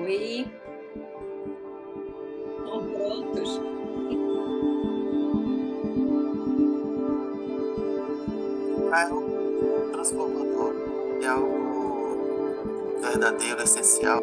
Oi, estão prontos? É algo transformador, é algo verdadeiro, essencial.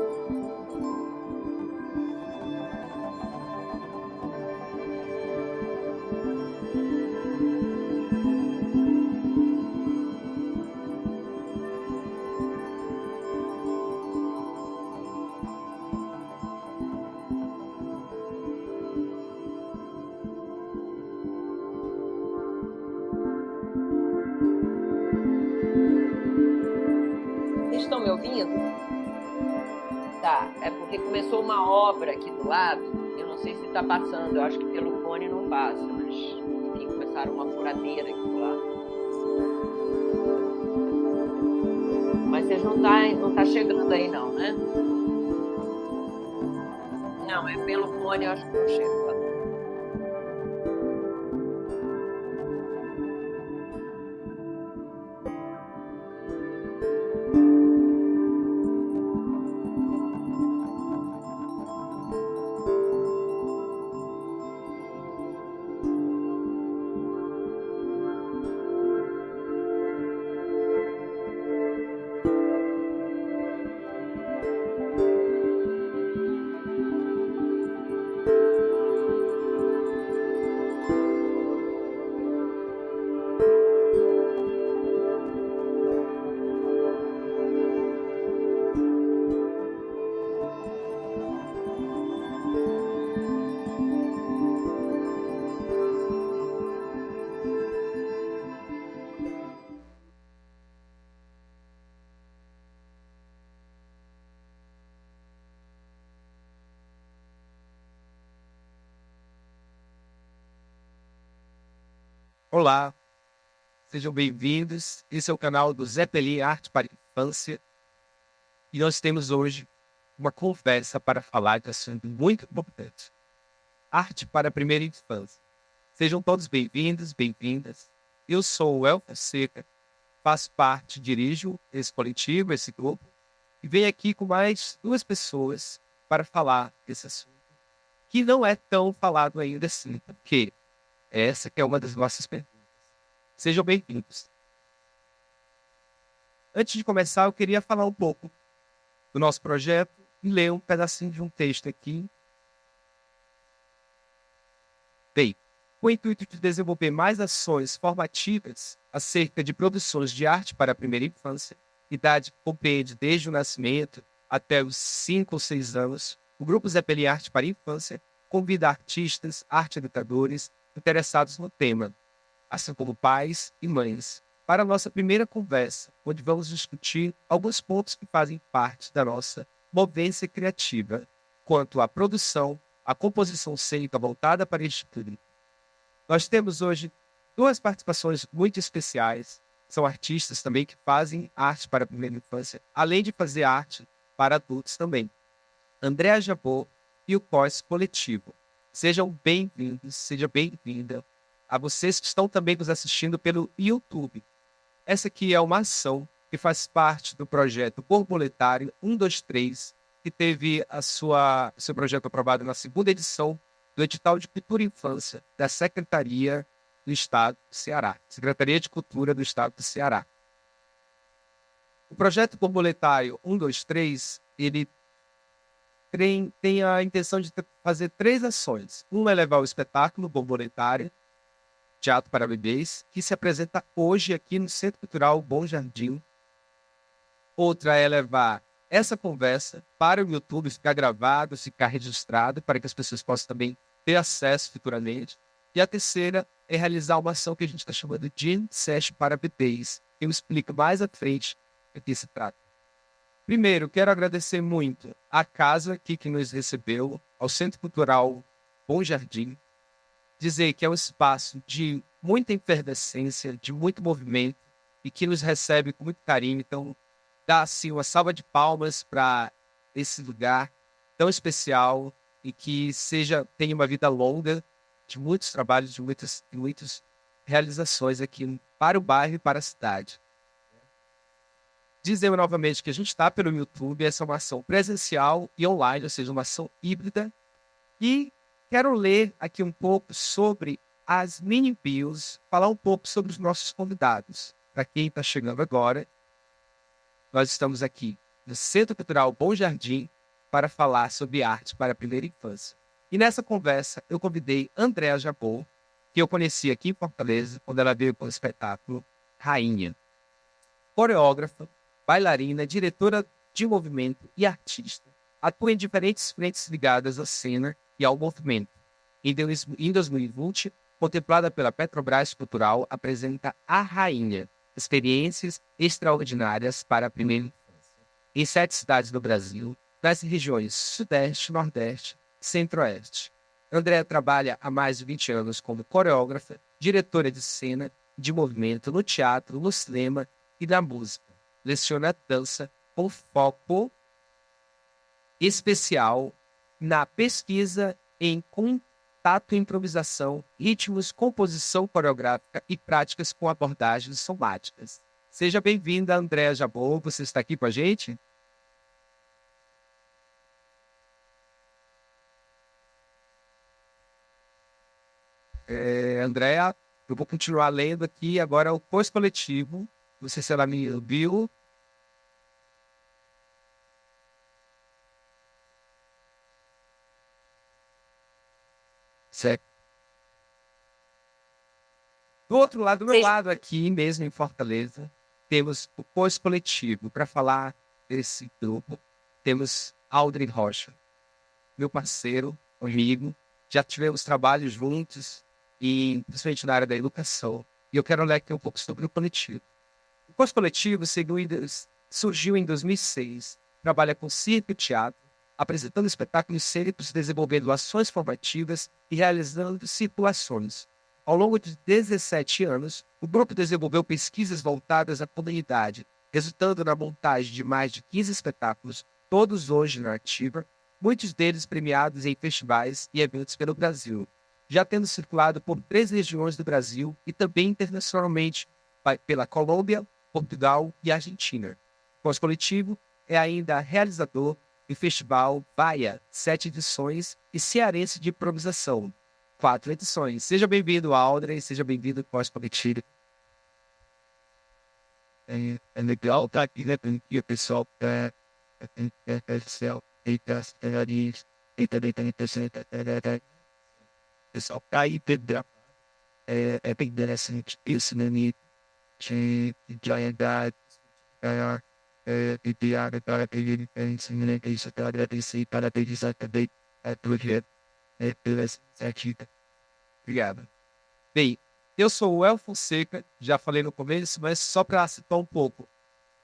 Vocês estão me ouvindo? Tá, é porque começou uma obra aqui do lado. Eu não sei se está passando, eu acho que pelo fone não passa, mas enfim, começaram uma furadeira aqui do lado. Mas vocês não tá chegando aí não, né? Não, é pelo fone, eu acho que não chega. Olá, sejam bem-vindos. Esse é o canal do Zé Peli Arte para a Infância. E nós temos hoje uma conversa para falar de assunto muito importante: arte para a primeira infância. Sejam todos bem-vindos, bem-vindas. Eu sou o Elton Seca, faço parte, dirijo esse coletivo, esse grupo, e venho aqui com mais duas pessoas para falar desse assunto, que não é tão falado ainda assim, porque essa que é uma das nossas perguntas. Sejam bem-vindos. Antes de começar, eu queria falar um pouco do nosso projeto e ler um pedacinho de um texto aqui. Bem, com o intuito de desenvolver mais ações formativas acerca de produções de arte para a primeira infância, idade que compreende desde o nascimento até os 5 ou 6 anos, o Grupo Zé Peli Arte para a Infância convida artistas, arte-educadores interessados no tema, assim como pais e mães, para a nossa primeira conversa, onde vamos discutir alguns pontos que fazem parte da nossa movência criativa, quanto à produção, à composição cênica voltada para este público. Nós temos hoje duas participações muito especiais. São artistas também que fazem arte para a primeira infância, além de fazer arte para adultos também. Andréa Jabor e o Pós Coletivo. Sejam bem-vindos, seja bem-vinda a vocês que estão também nos assistindo pelo YouTube. Essa aqui é uma ação que faz parte do projeto Borboletário 123, que teve seu projeto aprovado na segunda edição do edital de Cultura e Infância da Secretaria do Estado do Ceará, Secretaria de Cultura do Estado do Ceará. O projeto Borboletário 123, ele tem a intenção de fazer 3 ações. Uma é levar o espetáculo Borboletário, Teatro para Bebês, que se apresenta hoje aqui no Centro Cultural Bom Jardim. Outra é levar essa conversa para o YouTube, ficar gravado, ficar registrado, para que as pessoas possam também ter acesso futuramente. E a terceira é realizar uma ação que a gente está chamando de Jam Session para Bebês. Eu explico mais à frente do que se trata. Primeiro, quero agradecer muito à casa aqui que nos recebeu, ao Centro Cultural Bom Jardim, dizer que é um espaço de muita efervescência, de muito movimento e que nos recebe com muito carinho. Então, dá assim uma salva de palmas para esse lugar tão especial e que tenha uma vida longa, de muitos trabalhos, de muitas realizações aqui para o bairro e para a cidade. dizer novamente que a gente está pelo YouTube, essa é uma ação presencial e online, ou seja, uma ação híbrida. E quero ler aqui um pouco sobre as mini bios, falar um pouco sobre os nossos convidados. Para quem está chegando agora, nós estamos aqui no Centro Cultural Bom Jardim para falar sobre arte para a primeira infância. E nessa conversa eu convidei Andréa Jabor, que eu conheci aqui em Fortaleza, quando ela veio com o espetáculo Rainha. Coreógrafa, bailarina, diretora de movimento e artista. Atua em diferentes frentes ligadas à cena e ao movimento. Em 2020, contemplada pela Petrobras Cultural, apresenta A Rainha, experiências extraordinárias para a primeira infância. Em 7 cidades do Brasil, nas regiões Sudeste, Nordeste, Centro-Oeste. Andréa trabalha há mais de 20 anos como coreógrafa, diretora de cena, de movimento no teatro, no cinema e na música. Leciona dança com foco especial na pesquisa em contato e improvisação, ritmos, composição coreográfica e práticas com abordagens somáticas. Seja bem-vinda, Andréa Jabor. Você está aqui com a gente? Andréa, eu vou continuar lendo aqui agora o pós-coletivo. Não sei se ela me ouviu. Certo. Do outro lado, do meu lado aqui, mesmo em Fortaleza, temos o pós-coletivo. Para falar desse grupo, temos Aldrin Rocha, meu parceiro, amigo. Já tivemos trabalhos juntos, e principalmente na área da educação. E eu quero ler aqui um pouco sobre o coletivo. O pós-coletivo surgiu em 2006. Trabalha com circo e teatro, apresentando espetáculos cênicos, desenvolvendo ações formativas e realizando circulações. Ao longo de 17 anos, o grupo desenvolveu pesquisas voltadas à comunidade, resultando na montagem de mais de 15 espetáculos, todos hoje na ativa, muitos deles premiados em festivais e eventos pelo Brasil, já tendo circulado por 3 regiões do Brasil e também internacionalmente pela Colômbia, Portugal e Argentina. O pós-coletivo é ainda realizador do Festival Baia, 7 edições, e Cearense de Improvisação, 4 edições. Seja bem-vindo, Aldrin, seja bem-vindo ao pós-coletivo. É legal estar aqui, né, porque o pessoal é e também está interessante, o pessoal está aí dentro. É bem interessante isso, né, de realidade, e piada para ele ensinar isso, para agradecer e parabenizar também a projeto pela iniciativa. Obrigado. Bem, eu sou o El Fonseca, já falei no começo, mas só para citar um pouco.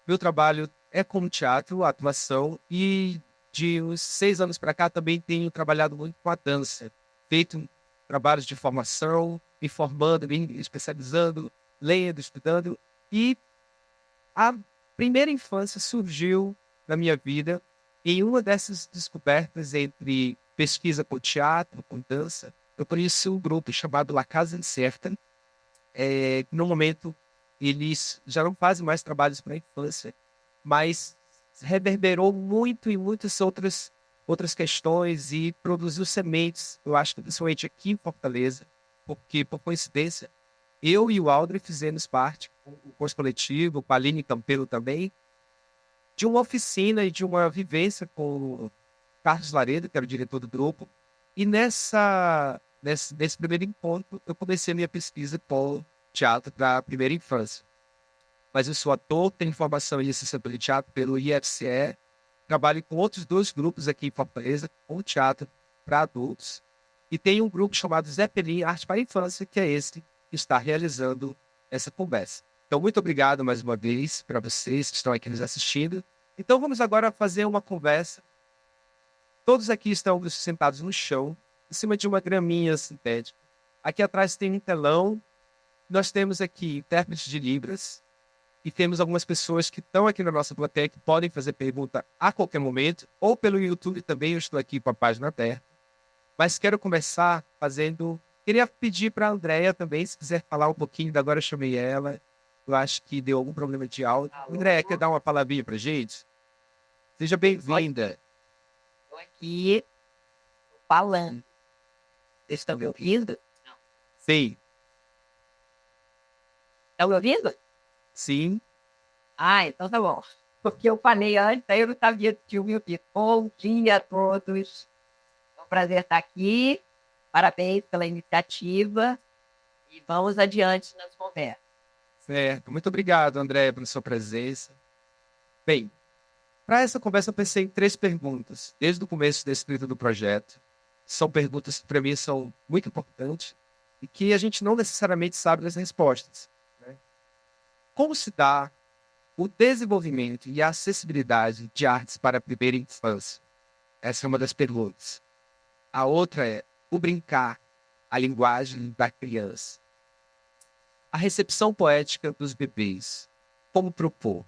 Meu trabalho é como teatro, atuação, e de uns 6 anos para cá também tenho trabalhado muito com a dança. Feito trabalhos de formação, me formando, me especializando, lendo, estudando. E a primeira infância surgiu na minha vida em uma dessas descobertas entre pesquisa com teatro, com dança. Eu conheci um grupo chamado La Casa Incerta. No momento, eles já não fazem mais trabalhos para a infância, mas reverberou muito em muitas outras questões e produziu sementes, eu acho que principalmente aqui em Fortaleza, porque, por coincidência, eu e o Aldrin fizemos parte, com o curso coletivo, com a Aline Campelo também, de uma oficina e de uma vivência com o Carlos Laredo, que era o diretor do grupo, e nesse primeiro encontro eu comecei a minha pesquisa com teatro para a primeira infância. Mas eu sou ator, tenho formação em licenciatura de teatro pelo IFCE, trabalho com outros 2 grupos aqui em Fortaleza, com teatro para adultos, e tenho um grupo chamado Zé Pelim Arte para a Infância, que é esse que está realizando essa conversa. Então, muito obrigado mais uma vez para vocês que estão aqui nos assistindo. Então, vamos agora fazer uma conversa. Todos aqui estão sentados no chão, em cima de uma graminha sintética. Aqui atrás tem um telão. Nós temos aqui intérpretes de Libras, e temos algumas pessoas que estão aqui na nossa plateia que podem fazer pergunta a qualquer momento, ou pelo YouTube também, eu estou aqui com a página aberta. Mas quero começar fazendo... Queria pedir para a Andréa também, se quiser falar um pouquinho, agora eu chamei ela, Eu acho que deu algum problema de áudio. André, quer dar uma palavrinha pra gente? Seja bem-vinda. Estou aqui falando. Vocês estão me ouvindo? Sim. Estão me ouvindo? Sim. Ah, então tá bom. Porque eu falei antes, aí eu não sabia se tinham me ouvido. Bom dia a todos. É um prazer estar aqui. Parabéns pela iniciativa. E vamos adiante nas conversas. Certo. Muito obrigado, André, pela sua presença. Bem, para essa conversa eu pensei em 3 perguntas, desde o começo da escrita do projeto. São perguntas que para mim são muito importantes e que a gente não necessariamente sabe as respostas, né? Como se dá o desenvolvimento e a acessibilidade de artes para a primeira infância? Essa é uma das perguntas. A outra é o brincar, a linguagem da criança. A recepção poética dos bebês. Como propor?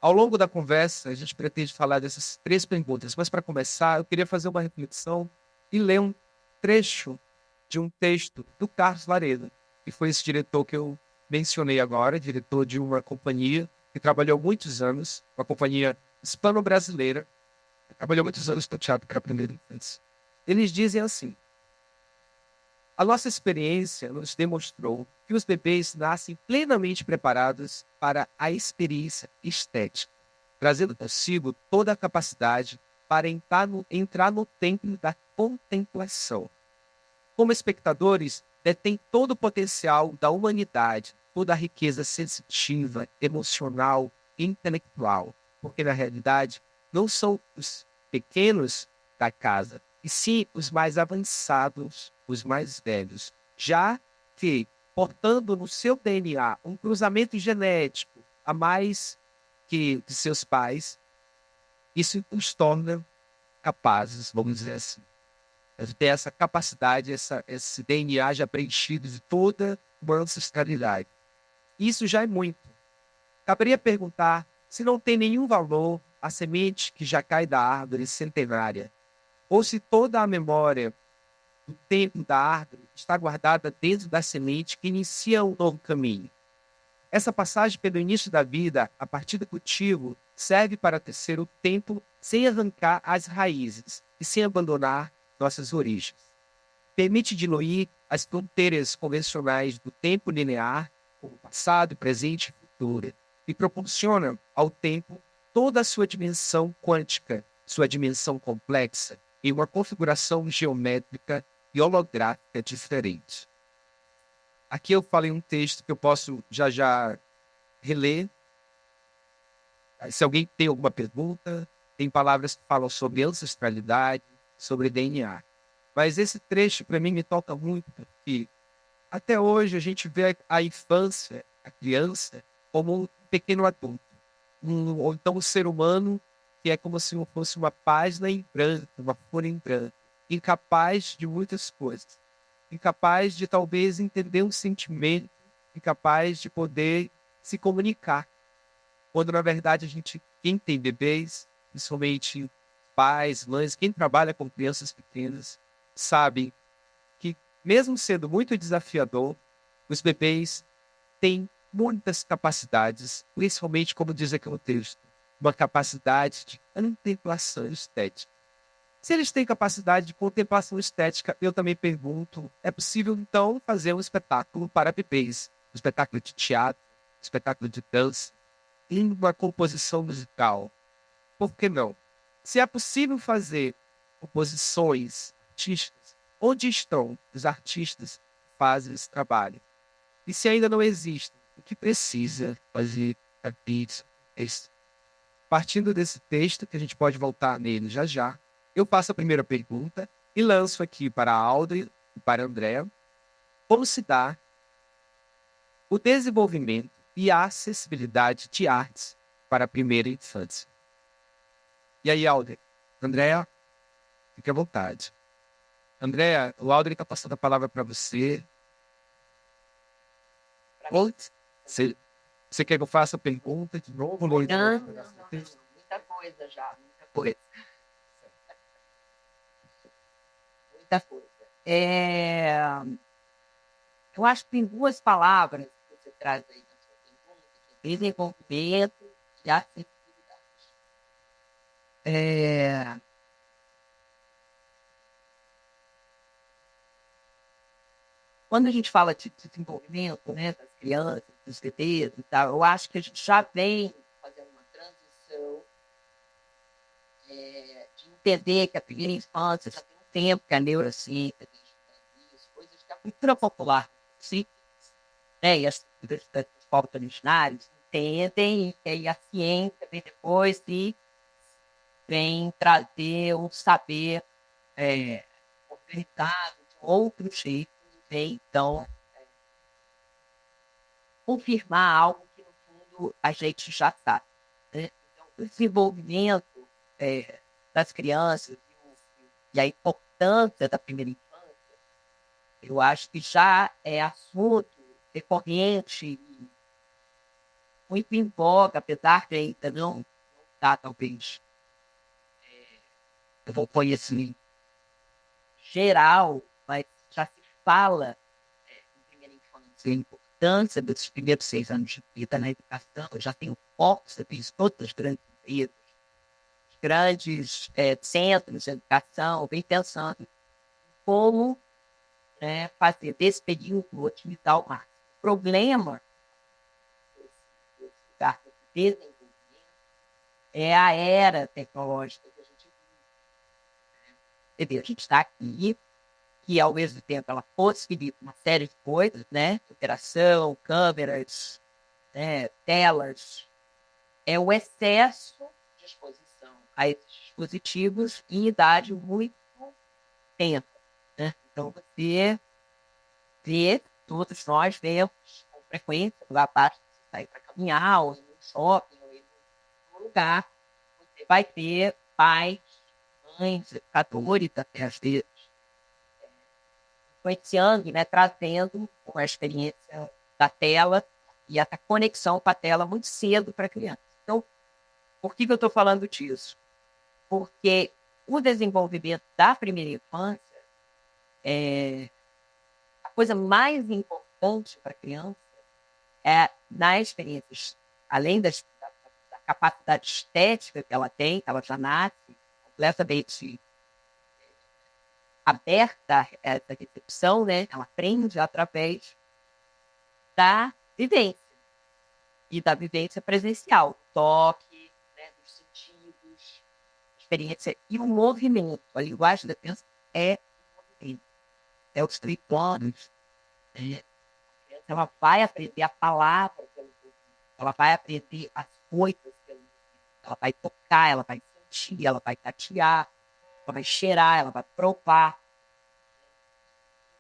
Ao longo da conversa, a gente pretende falar dessas 3 perguntas, mas para começar, eu queria fazer uma reflexão e ler um trecho de um texto do Carlos Laredo, que foi esse diretor que eu mencionei agora, diretor de uma companhia que trabalhou muitos anos, uma companhia hispano-brasileira, que trabalhou muitos anos no teatro para a primeira infância. Eles dizem assim: a nossa experiência nos demonstrou que os bebês nascem plenamente preparados para a experiência estética, trazendo consigo toda a capacidade para entrar no templo da contemplação. Como espectadores, detêm todo o potencial da humanidade, toda a riqueza sensitiva, emocional e intelectual, porque na realidade não são os pequenos da casa, e sim os mais avançados, os mais velhos, já que, portando no seu DNA um cruzamento genético a mais que de seus pais, isso os torna capazes, vamos dizer assim, de ter essa capacidade, esse DNA já preenchido de toda uma ancestralidade. Isso já é muito. Caberia perguntar se não tem nenhum valor a semente que já cai da árvore centenária, ou se toda a memória do tempo da árvore está guardada dentro da semente que inicia um novo caminho. Essa passagem pelo início da vida, a partir do cultivo, serve para tecer o tempo sem arrancar as raízes e sem abandonar nossas origens. Permite diluir as fronteiras convencionais do tempo linear, como passado, presente e futuro, e proporciona ao tempo toda a sua dimensão quântica, sua dimensão complexa, em uma configuração geométrica e holográfica diferente. Aqui eu falei um texto que eu posso já reler. Se alguém tem alguma pergunta, tem palavras que falam sobre ancestralidade, sobre DNA. Mas esse trecho, para mim, me toca muito, porque até hoje a gente vê a infância, a criança, como um pequeno adulto. Ou então um ser humano que é como se fosse uma página em branco, uma folha em branco, incapaz de muitas coisas, incapaz de talvez entender um sentimento, incapaz de poder se comunicar. Quando, na verdade, quem tem bebês, principalmente pais, mães, quem trabalha com crianças pequenas, sabe que, mesmo sendo muito desafiador, os bebês têm muitas capacidades, principalmente, como diz aqui no texto, uma capacidade de contemplação estética. Se eles têm capacidade de contemplação estética, eu também pergunto, é possível, então, fazer um espetáculo para bebês? Um espetáculo de teatro, um espetáculo de dança, em uma composição musical? Por que não? Se é possível fazer composições artísticas, onde estão os artistas que fazem esse trabalho? E se ainda não existem, o que precisa fazer a pizza? Partindo desse texto, que a gente pode voltar nele já, eu faço a primeira pergunta e lanço aqui para a Audrey e para a Andrea como se dá o desenvolvimento e a acessibilidade de artes para a primeira infância. E aí, Audrey? Andrea, fique à vontade. Andrea, o Audrey está passando a palavra para você. Você quer que eu faça a pergunta de novo? Não, muita coisa já, muita coisa. Muita coisa. Eu acho que tem 2 palavras que você traz aí na sua desenvolvimento e acessibilidade. Quando a gente fala de desenvolvimento, né, das crianças, dos bebês e tal, eu acho que a gente já vem fazendo uma transição de entender que a primeira infância já tem um tempo que a neurociência tem estudado isso, coisas que a cultura popular, sim, né, e as povos originários entendem, e aí a ciência vem depois e vem trazer um saber organizado de outro jeito, vem, então, confirmar algo que, no fundo, a gente já sabe. Né? Então, o desenvolvimento das crianças e a importância da primeira infância, eu acho que já é assunto recorrente, muito em voga, apesar de ainda não estar, talvez, eu conhecimento geral, mas já se fala em primeira infância, a importância desses primeiros 6 anos de vida na educação. Eu já tenho fotos, eu fiz todas as grandes empresas, grandes centros de educação, vem pensando como fazer desse período otimizar o máximo. O problema desse lugar de desenvolvimento é a era tecnológica que a gente vive. A gente está aqui, que ao mesmo tempo ela possibilita uma série de coisas, né? Operação, câmeras, telas. É o excesso de exposição a esses dispositivos em idade muito tempo. Né? Então, você vê, todos nós vemos com frequência, lá basta você sair para caminhar, ou ir no shopping, ou ir num lugar, você vai ter pais, mães, educadores, até às vezes, influenciando, né, trazendo uma experiência da tela e essa conexão com a tela muito cedo para a criança. Então, por que eu estou falando disso? Porque o desenvolvimento da primeira infância a coisa mais importante para a criança nas experiências, além da capacidade estética que ela tem, que ela já nasce completamente aberta a essa recepção, né? Ela aprende através da vivência e da vivência presencial, toque, né, dos sentidos, experiência e o movimento. A linguagem da criança é o movimento, é os 3 anos. Ela vai aprender a palavra pelo movimento, ela vai aprender as coisas pelo movimento, ela vai tocar, ela vai sentir, ela vai tatear, ela vai cheirar, ela vai provar.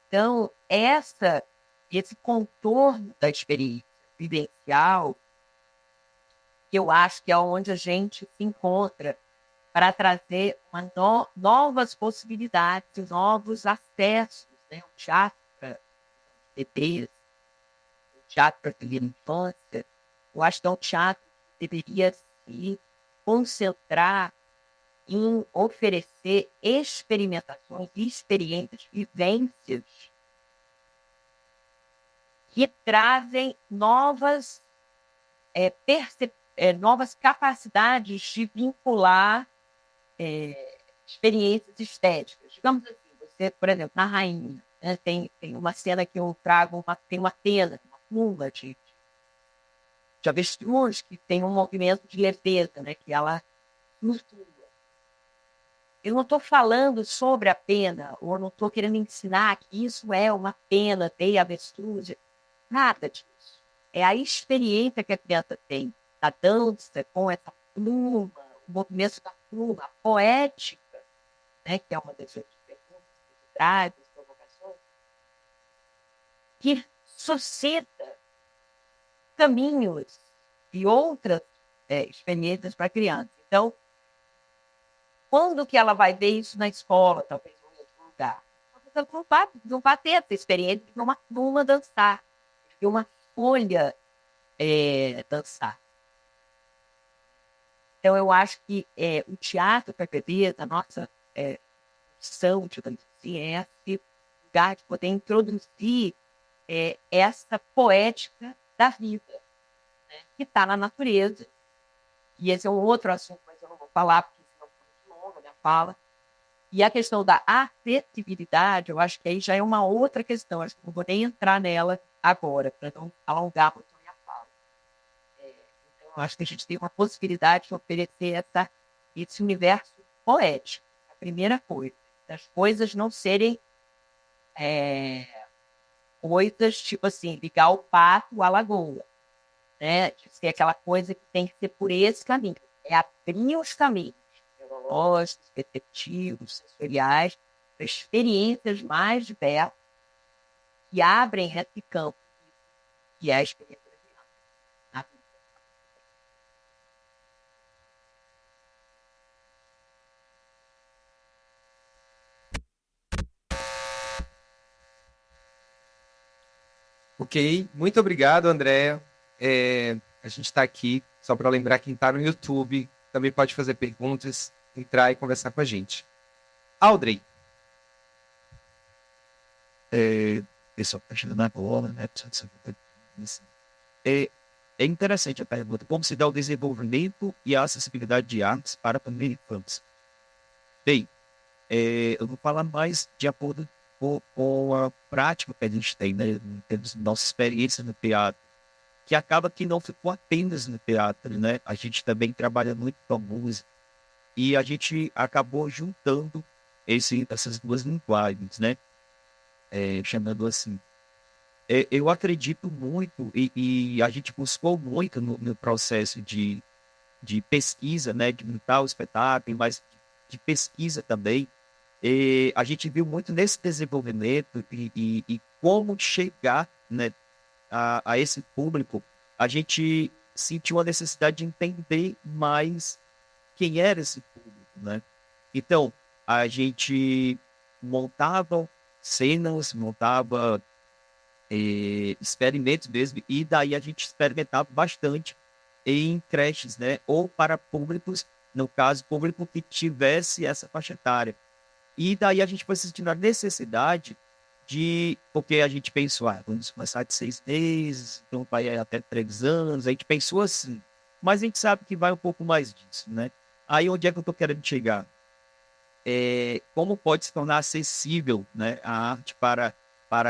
Então, esse contorno da experiência vivencial, que eu acho que é onde a gente se encontra para trazer novas possibilidades, novos acessos, né? O teatro para bebês, o teatro para primeira infância. Eu acho que é um teatro que deveria se concentrar em oferecer experimentações, experiências, vivências que trazem novas capacidades de vincular experiências estéticas. Digamos assim, você, por exemplo, na Rainha, né, tem uma cena que eu trago, tem uma tela, uma pluma de avestruz que tem um movimento de leveza, né, que ela flutua. Eu não estou falando sobre a pena, ou não estou querendo ensinar que isso é uma pena, ter avestruz. Nada disso. É a experiência que a criança tem da dança com essa pluma, o movimento da pluma, a poética, né, que é uma das perguntas que traz, das provocações, que suscita caminhos e outras experiências para a criança. Então, quando que ela vai ver isso na escola, talvez em outro lugar? Não vai ter essa experiência de uma pluma dançar, de uma folha dançar. Então, eu acho que o teatro para bebês, a nossa função, digamos assim, é esse lugar de poder introduzir essa poética da vida. que está na natureza. E esse é um outro assunto, mas eu não vou falar, porque senão fica muito longa a minha fala. E a questão da afetividade, eu acho que aí já é uma outra questão. Acho que não vou nem entrar nela agora, para não alongar muito a minha fala. Então, eu acho que a gente tem uma possibilidade de oferecer esse universo poético. A primeira coisa, das coisas não serem coisas tipo assim, ligar o pato à lagoa. Né? De ser aquela coisa que tem que ser por esse caminho. É abrir os caminhos neurológicos, perceptivos, sensoriais, para experiências mais diversas que abrem esse campo, que é a experiência da vida. Ok, muito obrigado, Andréa. A gente está aqui, só para lembrar, quem está no YouTube também pode fazer perguntas, entrar e conversar com a gente. Audrey. Pessoal está chegando agora, né? É interessante a pergunta. Como se dá o desenvolvimento e a acessibilidade de artes para a primeira infância? Bem, eu vou falar mais de acordo com a prática que a gente tem, né? Em termos de nossa experiência no teatro, que acaba que não ficou apenas no teatro, né? A gente também trabalha muito com a música e a gente acabou juntando essas duas linguagens, né? Chamando assim. Eu acredito muito e a gente buscou muito no processo de pesquisa, né? De montar o espetáculo, mas de pesquisa também. A gente viu muito nesse desenvolvimento e como chegar, né, a esse público. A gente sentiu a necessidade de entender mais quem era esse público, né? Então, a gente montava cenas, montava experimentos mesmo, e daí a gente experimentava bastante em creches, né? Ou para públicos, no caso, público que tivesse essa faixa etária. E daí a gente foi sentindo a necessidade porque a gente pensou, vamos começar de 6 meses, então vai até 3 anos, a gente pensou assim, mas a gente sabe que vai um pouco mais disso, né? Aí onde é que eu estou querendo chegar? Como pode se tornar acessível, né, a arte para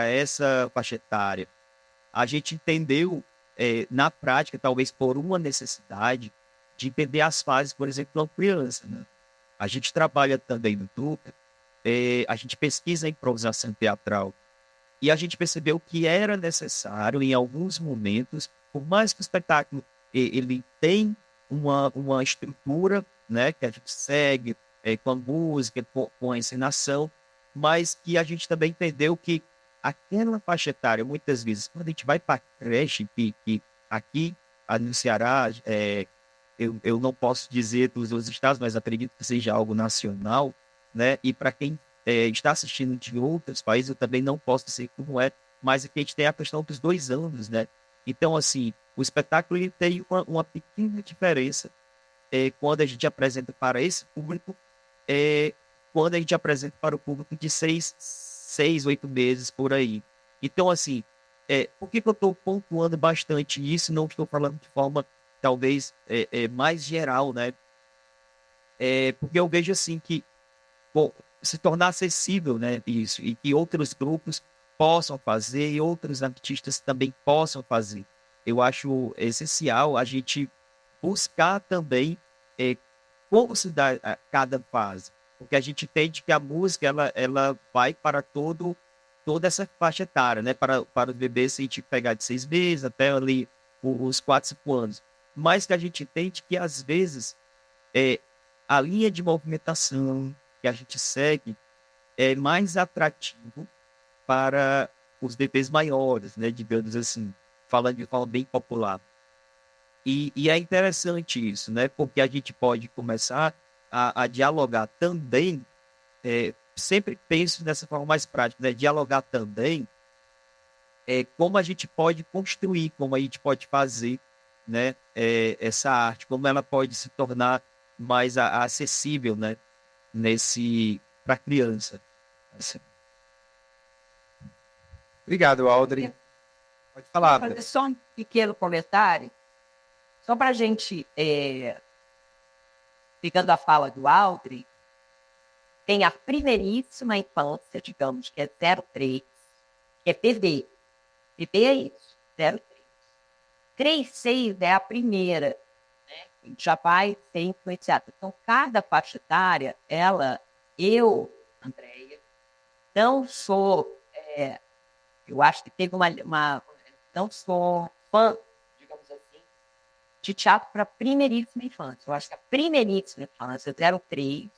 essa faixa etária? A gente entendeu, na prática, talvez por uma necessidade, de entender as fases, por exemplo, de uma criança, né? A gente trabalha também no grupo, a gente pesquisa a improvisação teatral e a gente percebeu que era necessário, em alguns momentos, por mais que o espetáculo ele tem uma estrutura, né, que a gente segue com a música, com a encenação, mas que a gente também entendeu que aquela faixa etária, muitas vezes, quando a gente vai para a creche, que aqui no Ceará, eu não posso dizer dos outros estados, mas acredito que seja algo nacional, né? E para quem está assistindo de outros países, eu também não posso dizer como é, mas aqui a gente tem a questão dos 2 anos, né? Então, assim, o espetáculo ele tem uma pequena diferença quando a gente apresenta para esse público, quando a gente apresenta para o público de 6, 8 meses por aí. Então, assim, por que eu estou pontuando bastante isso? Não estou falando de forma, talvez, mais geral, né? Porque eu vejo, assim, que se tornar acessível, né, isso, e que outros grupos possam fazer e outros artistas também possam fazer. Eu acho essencial a gente buscar também como se dá cada fase, porque a gente entende que a música ela vai para toda essa faixa etária, né, para o bebê, se a gente pegar de 6 meses até ali os 4, 5 anos, mas que a gente entende que às vezes a linha de movimentação que a gente segue é mais atrativo para os bebês maiores, né, digamos assim, falando de forma bem popular. E é interessante isso, né, porque a gente pode começar a dialogar também, sempre penso dessa forma mais prática, né, dialogar também como a gente pode construir, como a gente pode fazer, né, essa arte, como ela pode se tornar mais acessível, né, para a criança. Assim. Obrigado, Audrey. Pode falar. Vou fazer só um pequeno comentário. Só para a gente, pegando a fala do Aldrin, tem a primeiríssima infância, digamos, que é 0,3, que é PV. PV é isso, 0,3. 3,6 é a primeira, né? Já vai ser influenciada. Então, cada faixa etária, eu, Andréia, não sou, eu acho que teve não sou fã, digamos assim, de teatro para primeiríssima infância. Eu acho que a primeiríssima infância, 0,3,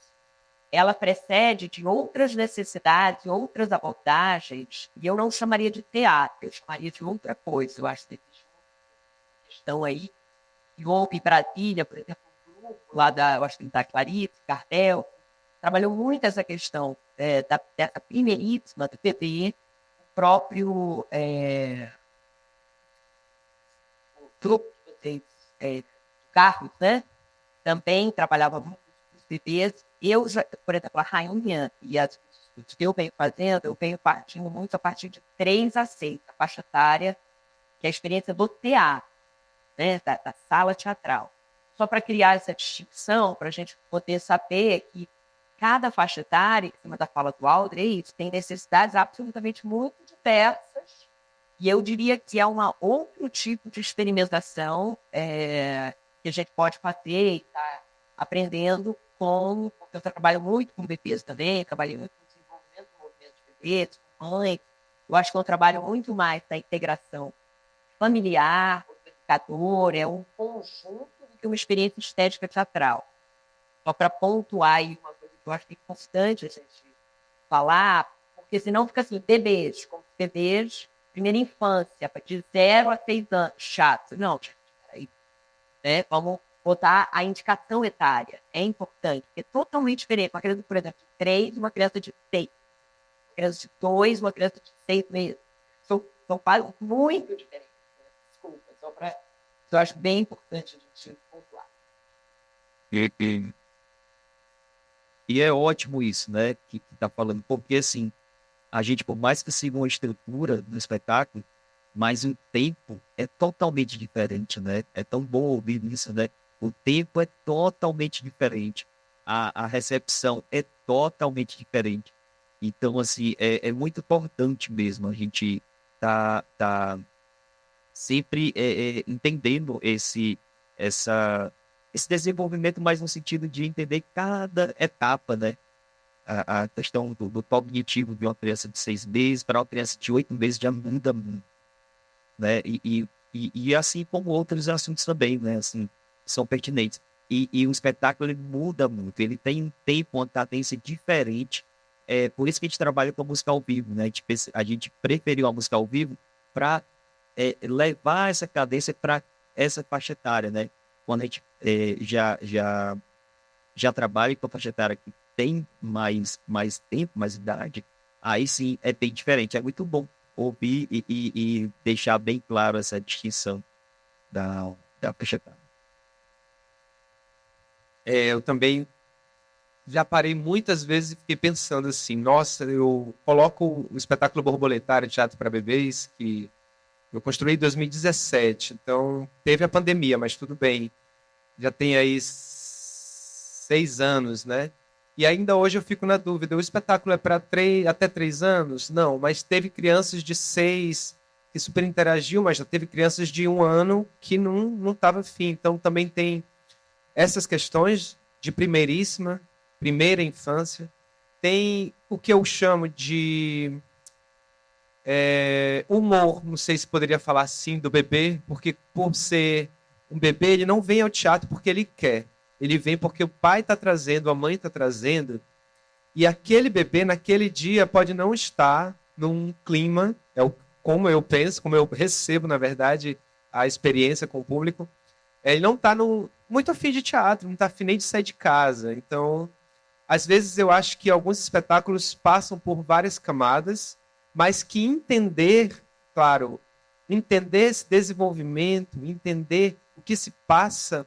ela precede de outras necessidades, outras abordagens, e eu não chamaria de teatro, eu chamaria de outra coisa. Eu acho que existe uma questão aí, e houve em Brasília, por exemplo, um grupo lá eu acho que da Clarice, Cartel, trabalhou muito essa questão dessa primeiríssima do PB, o próprio o grupo de vocês, Carlos, né? Também trabalhava muito com os bebês. Eu, por exemplo, a rainha e as estudos que eu venho fazendo, eu venho partindo muito a partir de 3 a 6, a faixa etária, que é a experiência do teatro, né? da sala teatral. Só para criar essa distinção, para a gente poder saber que cada faixa etária, em cima da fala do Aldrin, tem necessidades absolutamente muito diversas, e eu diria que é um outro tipo de experimentação que a gente pode fazer e estar aprendendo porque eu trabalho muito com bebês também, trabalhei muito com desenvolvimento do movimento de bebês, com mães. Eu acho que eu trabalho muito mais na integração familiar, educadora, é um conjunto do que uma experiência estética teatral. Só para pontuar aí uma coisa que eu acho que é importante a gente falar, porque senão fica assim, bebês, primeira infância, a partir de 0 a 6 anos, chato. Não, peraí. Né? Vamos botar a indicação etária. É importante, porque é totalmente diferente. Uma criança, por exemplo, de 3 e uma criança de 6. Uma criança de 2 uma criança de 6 meses. São quase muito diferentes. Né? Desculpa, só para... Eu acho bem importante a gente pontuar. E é ótimo isso, né, que tá falando, porque assim, a gente, por mais que siga uma estrutura do espetáculo, mas o tempo é totalmente diferente, né? É tão bom ouvir isso, né? O tempo é totalmente diferente. A recepção é totalmente diferente. Então, assim, é muito importante mesmo a gente tá sempre entendendo esse desenvolvimento, mais no sentido de entender cada etapa, né? A questão do cognitivo de uma criança de 6 meses para uma criança de 8 meses já muda muito, né? E assim como outros assuntos também, né? Assim, são pertinentes. E o espetáculo ele muda muito, ele tem um tempo, uma cadência diferente. É por isso que a gente trabalha com a música ao vivo, né? A gente preferiu a música ao vivo para levar essa cadência para essa faixa etária, né? Quando a gente já trabalha com a faixa etária que tem mais tempo, mais idade, aí sim é bem diferente. É muito bom ouvir e deixar bem claro essa distinção da faixa etária. Eu também já parei muitas vezes e fiquei pensando assim, nossa, eu coloco o espetáculo Borboletário Teatro para Bebês, que eu construí em 2017, então teve a pandemia, mas tudo bem. Já tem aí 6 anos, né? E ainda hoje eu fico na dúvida, o espetáculo é para até 3 anos? Não, mas teve crianças de 6 que super interagiu, mas já teve crianças de 1 ano que não estava afim. Então também tem essas questões de primeira infância. Tem o que eu chamo de humor, não sei se poderia falar assim, do bebê, porque por ser um bebê, ele não vem ao teatro porque ele quer. Ele vem porque o pai está trazendo, a mãe está trazendo, e aquele bebê, naquele dia, pode não estar num clima, como eu penso, como eu recebo, na verdade, a experiência com o público. Ele não está muito afim de teatro, não está afim nem de sair de casa. Então, às vezes eu acho que alguns espetáculos passam por várias camadas, mas que entender esse desenvolvimento, entender o que se passa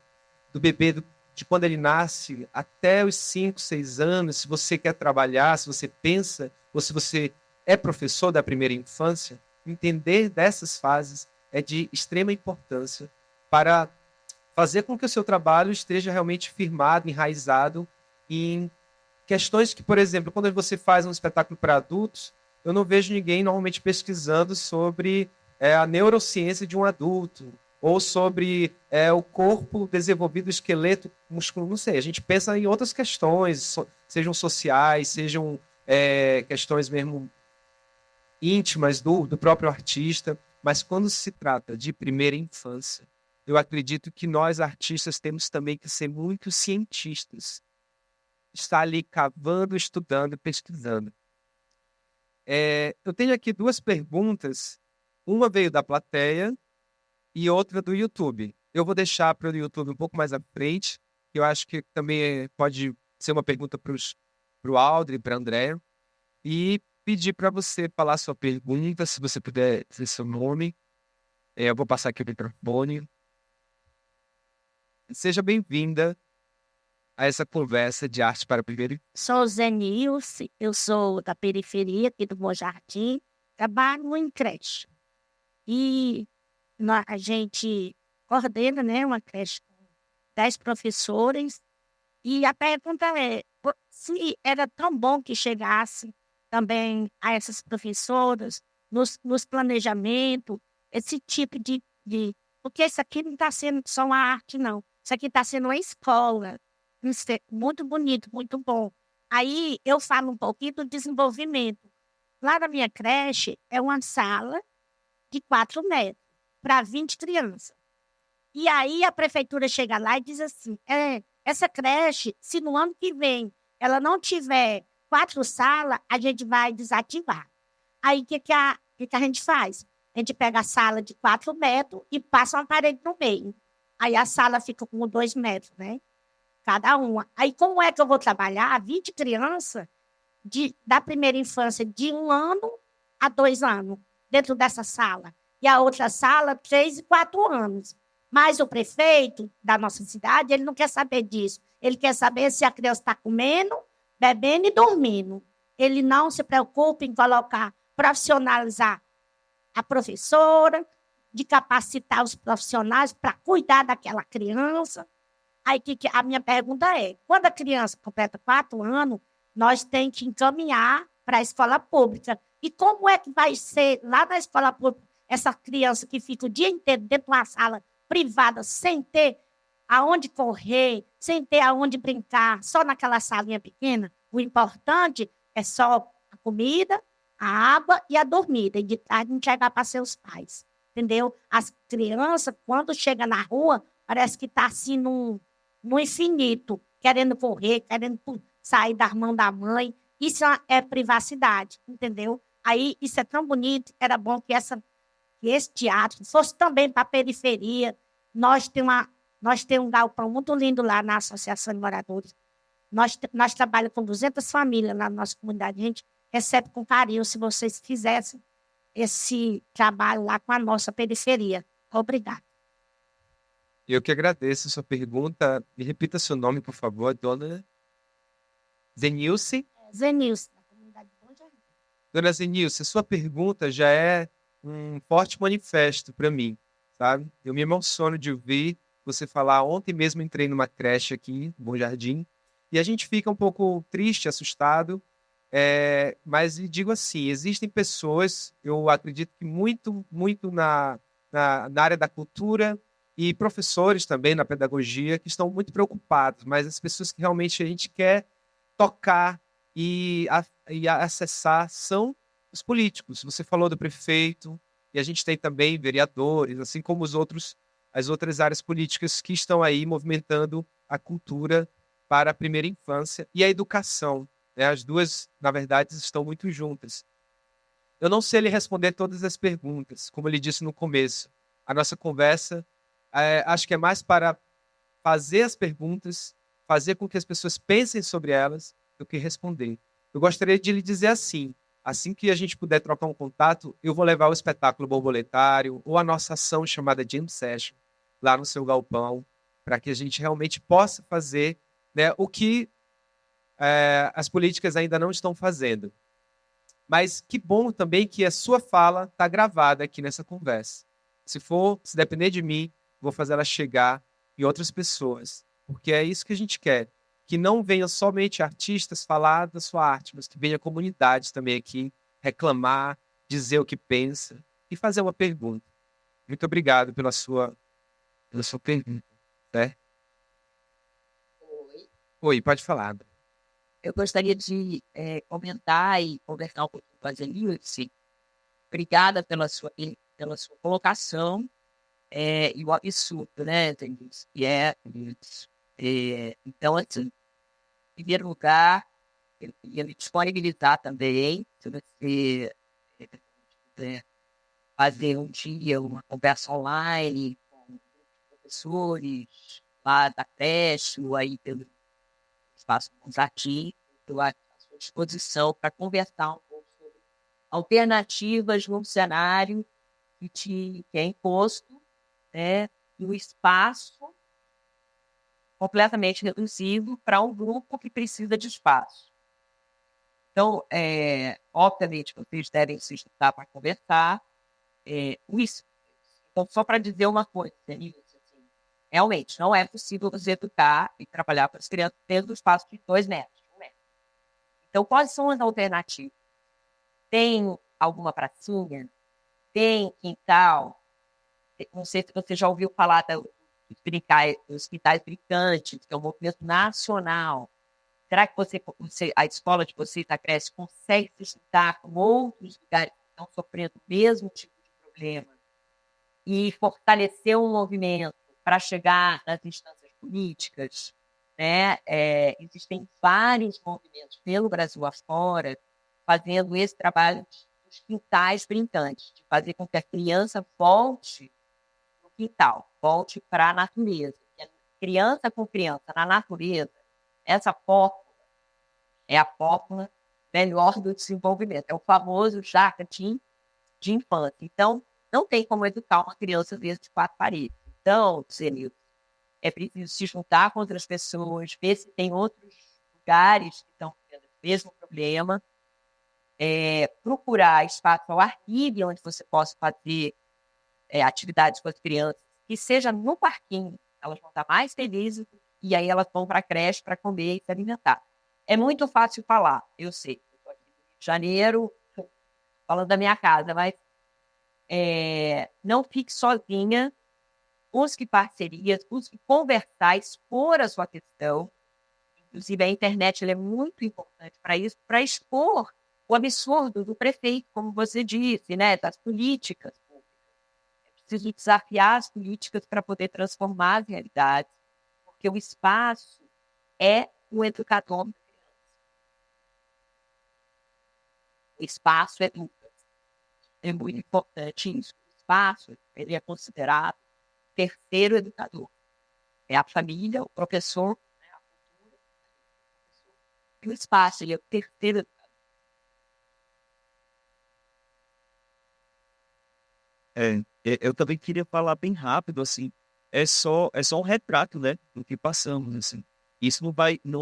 do bebê, de quando ele nasce até os 5, 6 anos, se você quer trabalhar, se você pensa, ou se você é professor da primeira infância, entender dessas fases é de extrema importância para fazer com que o seu trabalho esteja realmente firmado, enraizado em questões que, por exemplo, quando você faz um espetáculo para adultos, eu não vejo ninguém normalmente pesquisando sobre a neurociência de um adulto, ou sobre o corpo desenvolvido, o esqueleto, músculo, não sei. A gente pensa em outras questões, sejam sociais, sejam questões mesmo íntimas do próprio artista, mas quando se trata de primeira infância, eu acredito que nós, artistas, temos também que ser muito cientistas. Estar ali cavando, estudando, pesquisando. Eu tenho aqui 2 perguntas. Uma veio da plateia e outra do YouTube. Eu vou deixar para o YouTube um pouco mais à frente, que eu acho que também pode ser uma pergunta para o Aldri, para a Andréa. E pedir para você falar sua pergunta, se você puder dizer seu nome. Eu vou passar aqui o microfone. Seja bem-vinda a essa conversa de arte para primeiro. Sou Zenilce, eu sou da periferia aqui do Bom Jardim, trabalho em creche. E a gente coordena, né, uma creche com 10 professores. E a pergunta é, se era tão bom que chegasse também a essas professoras nos planejamentos, esse tipo de... Porque isso aqui não está sendo só uma arte, não. Isso aqui está sendo uma escola. Isso é muito bonito, muito bom. Aí eu falo um pouquinho do desenvolvimento. Lá na minha creche é uma sala de 4 metros para 20 crianças. E aí a prefeitura chega lá e diz assim, essa creche, se no ano que vem ela não tiver 4 salas, a gente vai desativar. Aí o que a gente faz? A gente pega a sala de 4 metros e passa uma parede no meio. Aí a sala fica com 2 metros, né? Cada uma. Aí como é que eu vou trabalhar 20 crianças da primeira infância de 1 ano a 2 anos dentro dessa sala? E a outra sala, 3 e 4 anos. Mas o prefeito da nossa cidade, ele não quer saber disso. Ele quer saber se a criança está comendo, bebendo e dormindo. Ele não se preocupa em profissionalizar a professora, de capacitar os profissionais para cuidar daquela criança. Aí a minha pergunta é, quando a criança completa 4 anos, nós temos que encaminhar para a escola pública. E como é que vai ser lá na escola pública essa criança que fica o dia inteiro dentro de uma sala privada, sem ter aonde correr, sem ter aonde brincar, só naquela salinha pequena? O importante é só a comida, a água e a dormida. E de tarde entregar para seus pais, entendeu? As crianças, quando chegam na rua, parece que está assim no infinito, querendo correr, querendo sair das mãos da mãe. Isso é privacidade, entendeu? Aí, isso é tão bonito, era bom que esse teatro fosse também para a periferia. Nós temos um galpão muito lindo lá na Associação de Moradores. Nós trabalhamos com 200 famílias na nossa comunidade. A gente recebe com carinho se vocês fizessem esse trabalho lá com a nossa periferia. Obrigada. Eu que agradeço a sua pergunta. Me repita seu nome, por favor, dona Zenilce. Zenilce, da comunidade Bom Jardim. Dona Zenilce, sua pergunta já é um forte manifesto para mim, sabe? Eu me emociono de ouvir você falar. Ontem mesmo entrei numa creche aqui, Bom Jardim, e a gente fica um pouco triste, assustado, mas digo assim, existem pessoas, eu acredito que muito na área da cultura, e professores também na pedagogia, que estão muito preocupados, mas as pessoas que realmente a gente quer tocar e acessar são os políticos. Você falou do prefeito, e a gente tem também vereadores, assim como as outras áreas políticas que estão aí movimentando a cultura para a primeira infância e a educação. Né? As duas, na verdade, estão muito juntas. Eu não sei lhe responder todas as perguntas, como ele disse no começo. A nossa conversa, acho que é mais para fazer as perguntas, fazer com que as pessoas pensem sobre elas, do que responder. Eu gostaria de lhe dizer assim que a gente puder trocar um contato, eu vou levar o espetáculo borboletário ou a nossa ação chamada Jam Session lá no seu galpão, para que a gente realmente possa fazer, né, o que as políticas ainda não estão fazendo. Mas que bom também que a sua fala está gravada aqui nessa conversa. Se depender de mim, vou fazer ela chegar em outras pessoas. Porque é isso que a gente quer. Que não venham somente artistas falar da sua arte, mas que venha a comunidade também aqui reclamar, dizer o que pensa e fazer uma pergunta. Muito obrigado pela sua pergunta. Né? Oi. Oi, pode falar. Eu gostaria de comentar e conversar um pouquinho com a Zenilce. Obrigada pela sua colocação e o absurdo, né, Zenilce? E então, assim, em primeiro lugar, eu ia me disponibilizar também, se você quiser fazer um dia uma conversa online com professores lá da creche, ou aí pelo espaço com os artistas, estou à sua disposição para conversar um pouco sobre alternativas no cenário que é imposto, né, no espaço completamente reduzido para um grupo que precisa de espaço. Então, obviamente, vocês devem se juntar para conversar. Então, só para dizer uma coisa, Denise, assim, realmente não é possível você educar e trabalhar com as crianças dentro do espaço de 2 metros, 1 metro. Então, quais são as alternativas? Tem alguma pracinha? Tem quintal? Não sei se você já ouviu falar dos quintais brincantes, que é um movimento nacional. Será que a escola de vocês, a creche, consegue se juntar com outros lugares que estão sofrendo o mesmo tipo de problema e fortalecer um movimento para chegar nas instâncias políticas? Né? Existem vários movimentos pelo Brasil afora fazendo esse trabalho dos quintais brincantes, de fazer com que a criança volte no quintal, volte para a natureza. Criança com criança na natureza, essa fórmula é a fórmula melhor do desenvolvimento. É o famoso jardim de infância. Então, não tem como educar uma criança dentro de 4 paredes. Então, Zenilson, é preciso se juntar com outras pessoas, ver se tem outros lugares que estão tendo o mesmo problema, procurar espaço ao ar livre, onde você possa fazer atividades com as crianças, que seja no parquinho. Elas vão estar mais felizes e aí elas vão para a creche para comer e se alimentar. É muito fácil falar, eu sei. Eu estou aqui no Rio de Janeiro, falando da minha casa, mas não fique sozinha, busque parcerias, busque conversar, expor a sua questão. Inclusive, a internet ela é muito importante para isso, para expor o absurdo do prefeito, como você disse, né, das políticas públicas. É preciso desafiar as políticas para poder transformar as realidades, porque o espaço é o educador da criança. O espaço é muito importante isso. O espaço ele é considerado o terceiro educador. É a família, o professor, né, a cultura, e o espaço ele é o terceiro educador. Eu também queria falar bem rápido, assim, é só um retrato, né, do que passamos, assim. Isso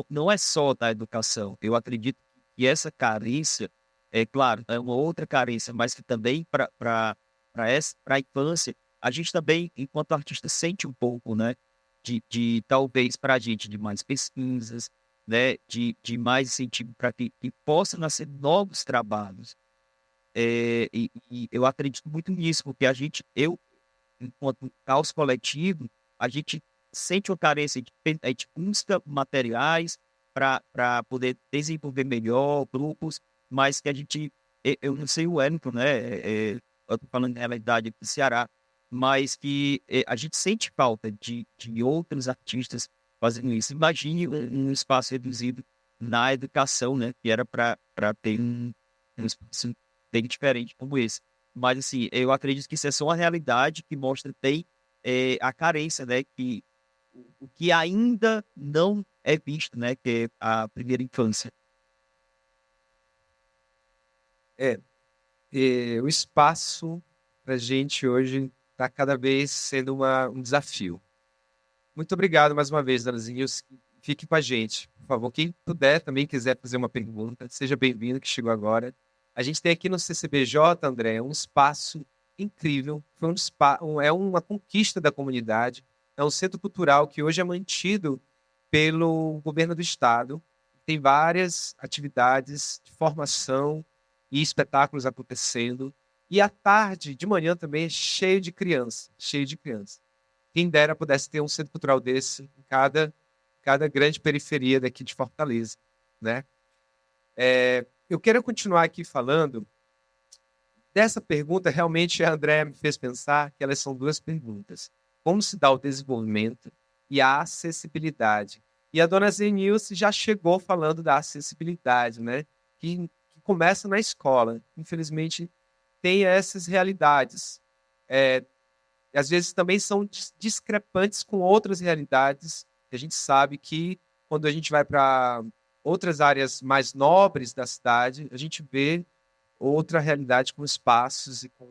não é só da educação. Eu acredito que essa carência, é claro, é uma outra carência, mas que também para a infância, a gente também, enquanto artista, sente um pouco, né, de talvez para a gente, de mais pesquisas, né, de mais incentivo para que possa nascer novos trabalhos. E eu acredito muito nisso, porque enquanto caos coletivo, a gente sente uma carência, a gente busca materiais para poder desenvolver melhor grupos, mas que a gente, eu não sei o Wellington, né? Eu estou falando na realidade do Ceará, mas que a gente sente falta de outros artistas fazendo isso. Imagine um espaço reduzido na educação, né? Que era para ter um espaço bem diferente como esse. Mas, assim, eu acredito que isso é só uma realidade que mostra bem a carência, né? O que ainda não é visto, né? Que é a primeira infância. O espaço para a gente hoje está cada vez sendo um desafio. Muito obrigado mais uma vez, Danazinho. Fique com a gente, por favor. Quem puder, também quiser fazer uma pergunta, seja bem-vindo, que chegou agora. A gente tem aqui no CCBJ, André, um espaço incrível. É uma conquista da comunidade. É um centro cultural que hoje é mantido pelo governo do estado. Tem várias atividades de formação e espetáculos acontecendo. E à tarde, de manhã também, é cheio de criança, cheio de criança. Quem dera pudesse ter um centro cultural desse em cada grande periferia daqui de Fortaleza, né? Eu quero continuar aqui falando dessa pergunta. Realmente a Andréa me fez pensar que elas são duas perguntas. Como se dá o desenvolvimento e a acessibilidade? E a dona Zenilce já chegou falando da acessibilidade, né? Que começa na escola. Infelizmente, tem essas realidades. E às vezes também são discrepantes com outras realidades. A gente sabe que quando a gente vai para outras áreas mais nobres da cidade, a gente vê outra realidade com espaços e com.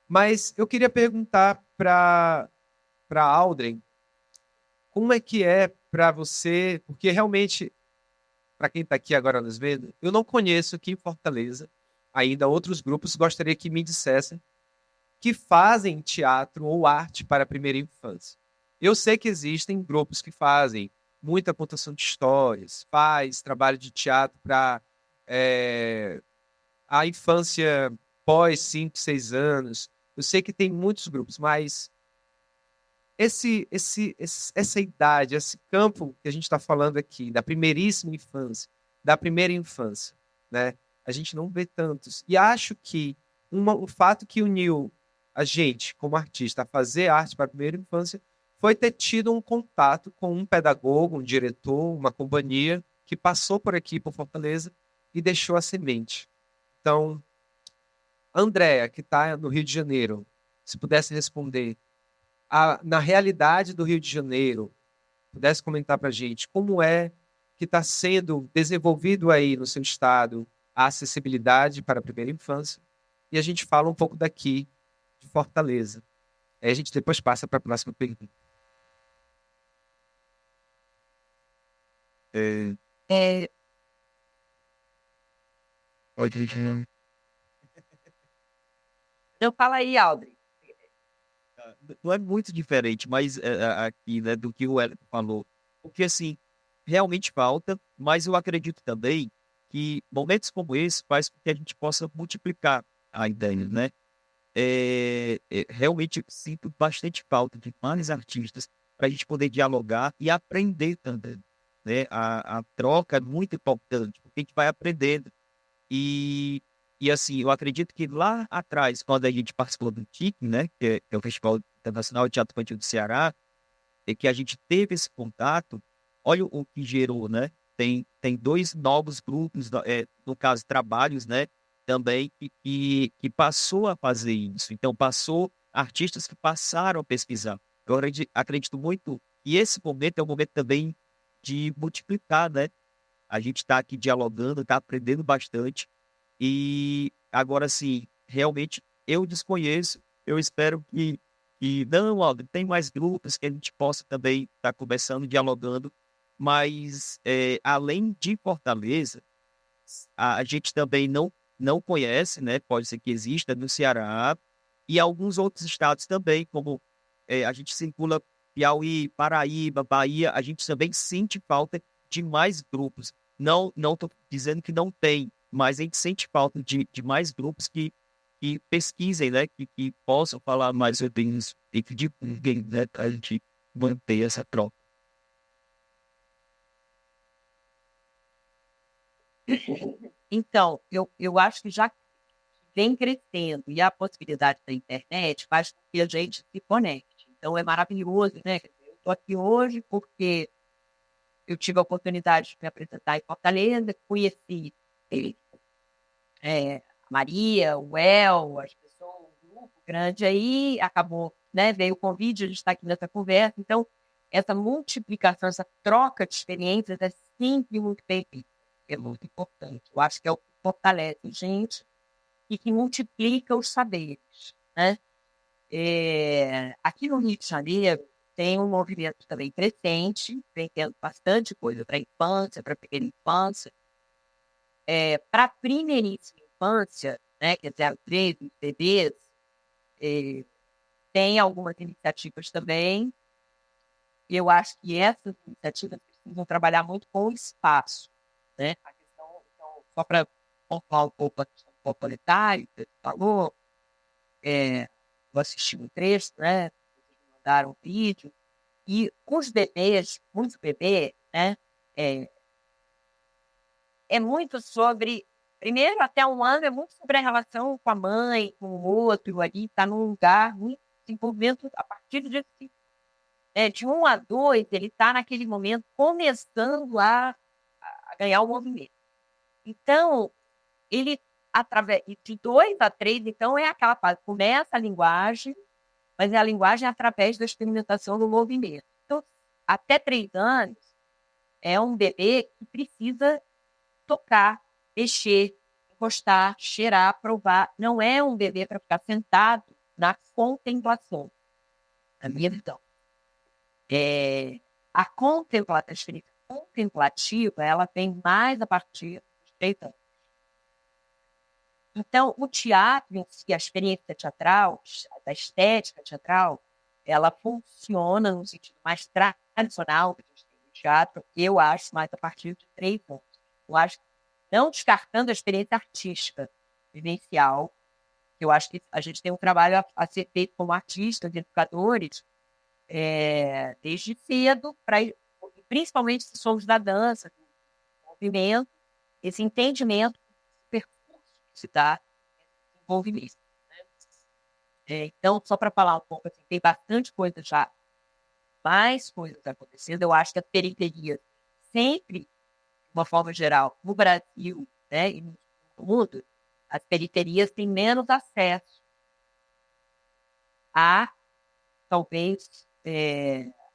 Mas eu queria perguntar para Aldrin, como é que é para você, porque realmente, para quem está aqui agora nos vendo, eu não conheço aqui em Fortaleza ainda outros grupos, gostaria que me dissessem, que fazem teatro ou arte para a primeira infância. Eu sei que existem grupos que fazem muita contação de histórias, faz trabalho de teatro para a infância pós 5, 6 anos. Eu sei que tem muitos grupos, mas essa idade, esse campo que a gente está falando aqui, da primeiríssima infância, da primeira infância, né? A gente não vê tantos. E acho que o fato que uniu a gente, como artista, a fazer arte para a primeira infância, foi ter tido um contato com um pedagogo, um diretor, uma companhia que passou por aqui, por Fortaleza, e deixou a semente. Então, Andréa, que está no Rio de Janeiro, se pudesse responder, na realidade do Rio de Janeiro, pudesse comentar para a gente como é que está sendo desenvolvido aí no seu estado a acessibilidade para a primeira infância, e a gente fala um pouco daqui, de Fortaleza. Aí a gente depois passa para a próxima pergunta. É, eu falo aí, Aldrin. Não é muito diferente, mas aqui, né, do que o Hélio falou. Porque, assim, realmente falta, mas eu acredito também que momentos como esse faz com que a gente possa multiplicar a ideia, né? Realmente eu sinto bastante falta de mais artistas para a gente poder dialogar e aprender também, né? A troca é muito importante, porque a gente vai aprendendo. E, e assim, eu acredito que lá atrás, quando a gente participou do TIC, né, que é o Festival Internacional de Teatro Infantil do Ceará, e que a gente teve esse contato, olha o que gerou, né? Tem dois novos grupos, no caso, trabalhos, né? Também que passou a fazer isso. Então, passou artistas que passaram a pesquisar. Eu acredito muito que esse momento é um momento também de multiplicar, né? A gente está aqui dialogando, está aprendendo bastante. E agora sim, realmente eu desconheço. Eu espero que não, ó, tem mais grupos que a gente possa também estar conversando, dialogando. Mas além de Fortaleza, a gente também não conhece, né? Pode ser que exista no Ceará e alguns outros estados também, como a gente circula Piauí, Paraíba, Bahia, a gente também sente falta de mais grupos. Não estou dizendo que não tem, mas a gente sente falta de mais grupos que pesquisem, né? Que possam falar mais sobre isso e que divulguem, né? Para a gente manter essa troca. Então, eu acho que já vem crescendo e a possibilidade da internet faz com que a gente se conecte. Então, é maravilhoso, né? Quer dizer, eu estou aqui hoje porque eu tive a oportunidade de me apresentar em Fortaleza, conheci a Maria, o El, as pessoas, um grupo grande aí, acabou, né? Veio o convite, a gente está aqui nessa conversa. Então, essa multiplicação, essa troca de experiências é sempre muito bem-vinda. É muito importante. Eu acho que é o que fortalece a gente e que multiplica os saberes, né? Aqui no Rio de Janeiro tem um movimento também crescente, vem tendo bastante coisa para a infância, para a pequena infância. Para a primeiríssima infância, né, quer dizer, os bebês, tem algumas iniciativas também. E eu acho que essas iniciativas precisam trabalhar muito com o espaço, né? A questão, então, só para pontuar um pouco a questão do panfletário, que você falou, eu assisti um trecho, né? Vocês me mandaram um vídeo, e os bebês, muitos bebês, né? É muito sobre. Primeiro, até 1 ano, é muito sobre a relação com a mãe, com o outro ali, está num lugar muito desenvolvimento a partir de 1 a 2, ele está naquele momento começando a ganhar o movimento. Então, ele, através de 2 a 3, então, é aquela fase. Começa a linguagem, mas é a linguagem através da experimentação do movimento. Então, até 3 anos, é um bebê que precisa tocar, mexer, encostar, cheirar, provar. Não é um bebê para ficar sentado na contemplação, na minha visão. A experiência contemplativa, ela vem mais a partir dos 3 anos. Então, o teatro em si, a experiência teatral, da estética teatral, ela funciona no sentido mais tradicional que a gente tem no teatro, eu acho, mais a partir de 3 anos. Eu acho, não descartando a experiência artística, vivencial, eu acho que a gente tem um trabalho a ser feito como artistas, educadores, desde cedo, principalmente se somos da dança, do movimento, esse entendimento, esse percurso que se dá nesse desenvolvimento. Né? Então, só para falar um pouco, assim, tem bastante coisa já, mais coisas acontecendo. Eu acho que as periferias, sempre, de uma forma geral, no Brasil, né, e no mundo, as periferias têm menos acesso a, talvez,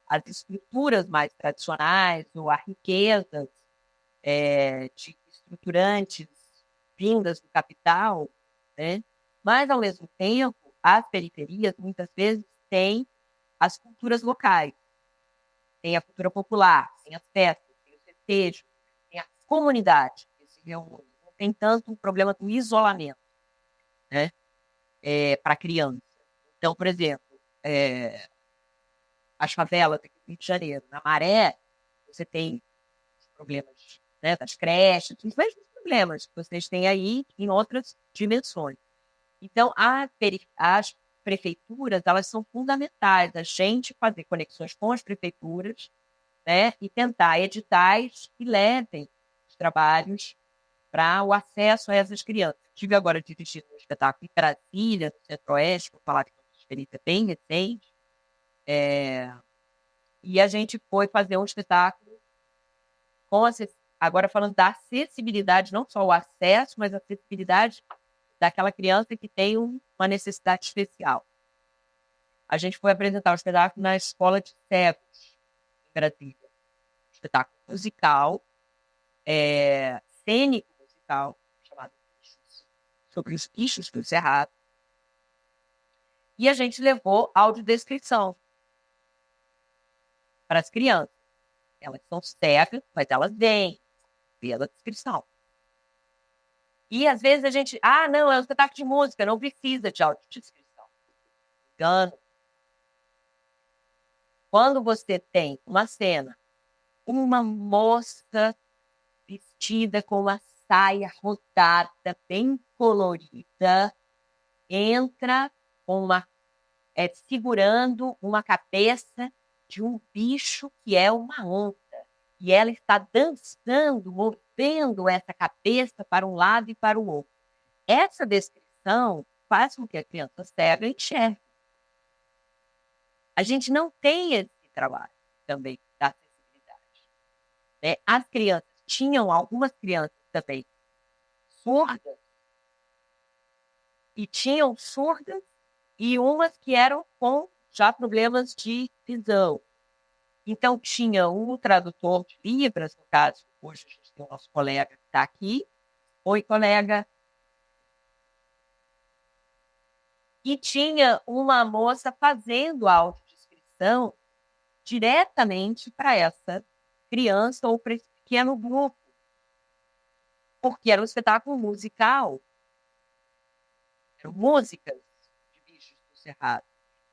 as estruturas mais tradicionais, ou a riqueza de estruturantes vindas do capital, né? Mas, ao mesmo tempo, as periferias, muitas vezes, têm as culturas locais. Tem a cultura popular, tem as festas, tem o festejo, tem a comunidade que se reúne. Não tem tanto o problema do isolamento, né? Para a criança. Então, por exemplo, as favelas aqui do Rio de Janeiro, na Maré, você tem os problemas, né, das creches, os mesmos problemas que vocês têm aí em outras dimensões. Então, as prefeituras, elas são fundamentais, a gente fazer conexões com as prefeituras, né, e tentar editais que levem os trabalhos para o acesso a essas crianças. Estive agora dirigindo um espetáculo em Brasília, no Centro-Oeste, vou falar que é uma experiência bem recente, e a gente foi fazer um espetáculo agora falando da acessibilidade, não só o acesso, mas a acessibilidade daquela criança que tem uma necessidade especial. A gente foi apresentar o espetáculo na Escola de Cegos, em Brasília. Um espetáculo musical, cênico musical, chamado Bichos, sobre os bichos do Cerrado. E a gente levou audiodescrição para as crianças. Elas são cegas, mas elas veem pela descrição. E, às vezes, a gente... não, é um espetáculo de música, não precisa de audiodescrição. Engano. Quando você tem uma cena, uma moça vestida com uma saia rodada, bem colorida, entra com segurando uma cabeça de um bicho que é uma onça. E ela está dançando, movendo essa cabeça para um lado e para o outro. Essa descrição faz com que a criança cega enxergue. A gente não tem esse trabalho também da acessibilidade. Né? Algumas crianças também surdas, e tinham surdas e umas que eram com já problemas de visão. Então, tinha um tradutor de Libras, no caso, hoje a gente tem o nosso colega que está aqui. Oi, colega. E tinha uma moça fazendo a audiodescrição diretamente para essa criança ou para esse pequeno grupo, porque era um espetáculo musical. Eram músicas de Bichos do Cerrado.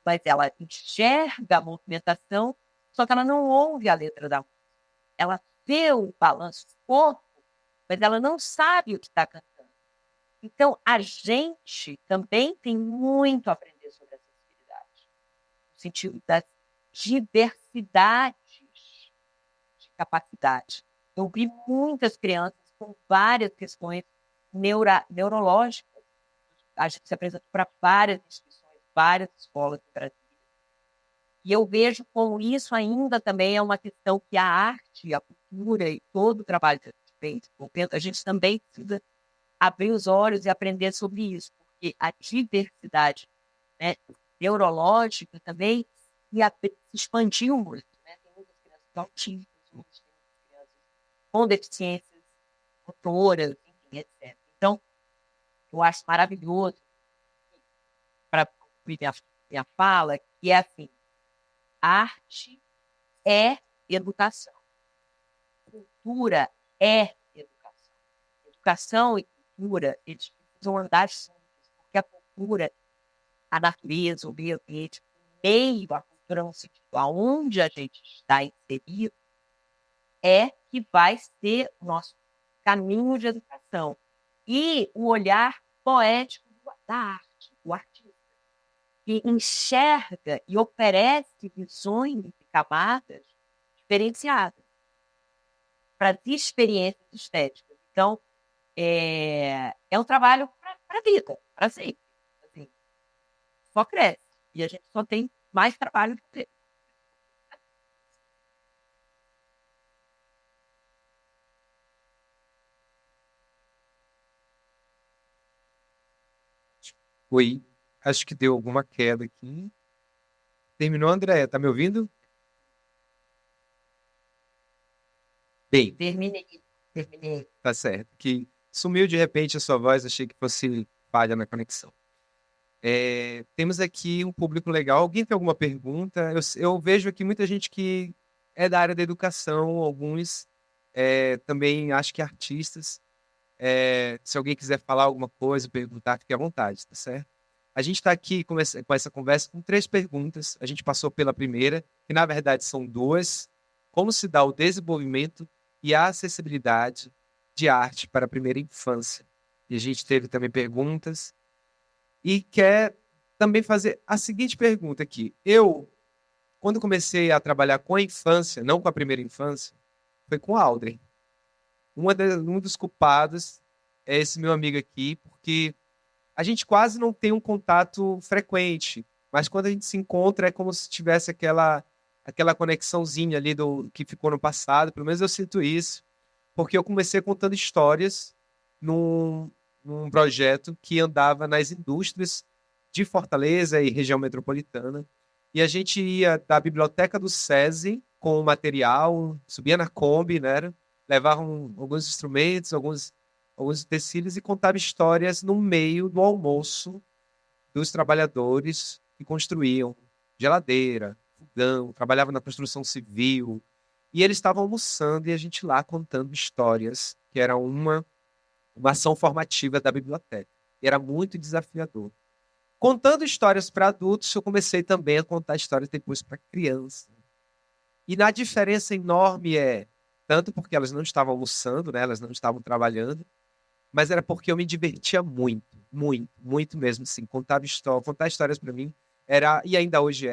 mas ela enxerga a movimentação, só que ela não ouve a letra da música. Ela vê o balanço do corpo, mas ela não sabe o que está cantando. Então, a gente também tem muito a aprender sobre a sensibilidade, no sentido das diversidades de capacidade. Eu vi muitas crianças com várias questões neurológicas. A gente se apresentou para várias instituições, várias escolas do Brasil. E eu vejo como isso ainda também é uma questão que a arte, a cultura e todo o trabalho que a gente fez, a gente também precisa abrir os olhos e aprender sobre isso, porque a diversidade, né, neurológica também se expandiu muito. Né? Tem muitas crianças autistas, muitas crianças com deficiências motoras, enfim, etc. Então, eu acho maravilhoso, para concluir minha fala, que é assim, arte é educação. Cultura é educação. Educação e cultura, eles precisam andar juntos, porque a cultura, a natureza, o meio ambiente, o meio, a cultura no sentido aonde a gente está inserido, é que vai ser o nosso caminho de educação. E o olhar poético da arte, o artista, que enxerga e oferece visões e camadas diferenciadas para as experiências estéticas. Então, é um trabalho para a vida, para sempre. Assim, só cresce. E a gente só tem mais trabalho para ter. Oi, acho que deu alguma queda aqui. Terminou, Andréia? Tá me ouvindo? Bem, Terminei. tá certo. Que sumiu de repente a sua voz, achei que fosse falha na conexão. Temos aqui um público legal. Alguém tem alguma pergunta? Eu vejo aqui muita gente que é da área da educação, alguns também acho que artistas. Se alguém quiser falar alguma coisa, perguntar, fique à vontade, tá certo? A gente está aqui com essa conversa com 3 perguntas. A gente passou pela primeira, que na verdade são 2. Como se dá o desenvolvimento e a acessibilidade de arte para a primeira infância? E a gente teve também perguntas. E quer também fazer a seguinte pergunta aqui. Eu, quando comecei a trabalhar com a infância, não com a primeira infância, foi com a Aldrin. Um dos culpados é esse meu amigo aqui, porque a gente quase não tem um contato frequente, mas quando a gente se encontra é como se tivesse aquela conexãozinha ali do que ficou no passado. Pelo menos eu sinto isso, porque eu comecei contando histórias num projeto que andava nas indústrias de Fortaleza e região metropolitana, e a gente ia da biblioteca do SESI com o material, subia na Kombi, né? Levavam alguns instrumentos, alguns utensílios e contava histórias no meio do almoço dos trabalhadores que construíam geladeira, fogão, trabalhavam na construção civil. E eles estavam almoçando e a gente lá contando histórias, que era uma ação formativa da biblioteca. E era muito desafiador. Contando histórias para adultos, eu comecei também a contar histórias depois para crianças. E na diferença enorme tanto porque elas não estavam almoçando, né? Elas não estavam trabalhando, mas era porque eu me divertia muito, muito, muito mesmo, assim. Contar histórias para mim era, e ainda hoje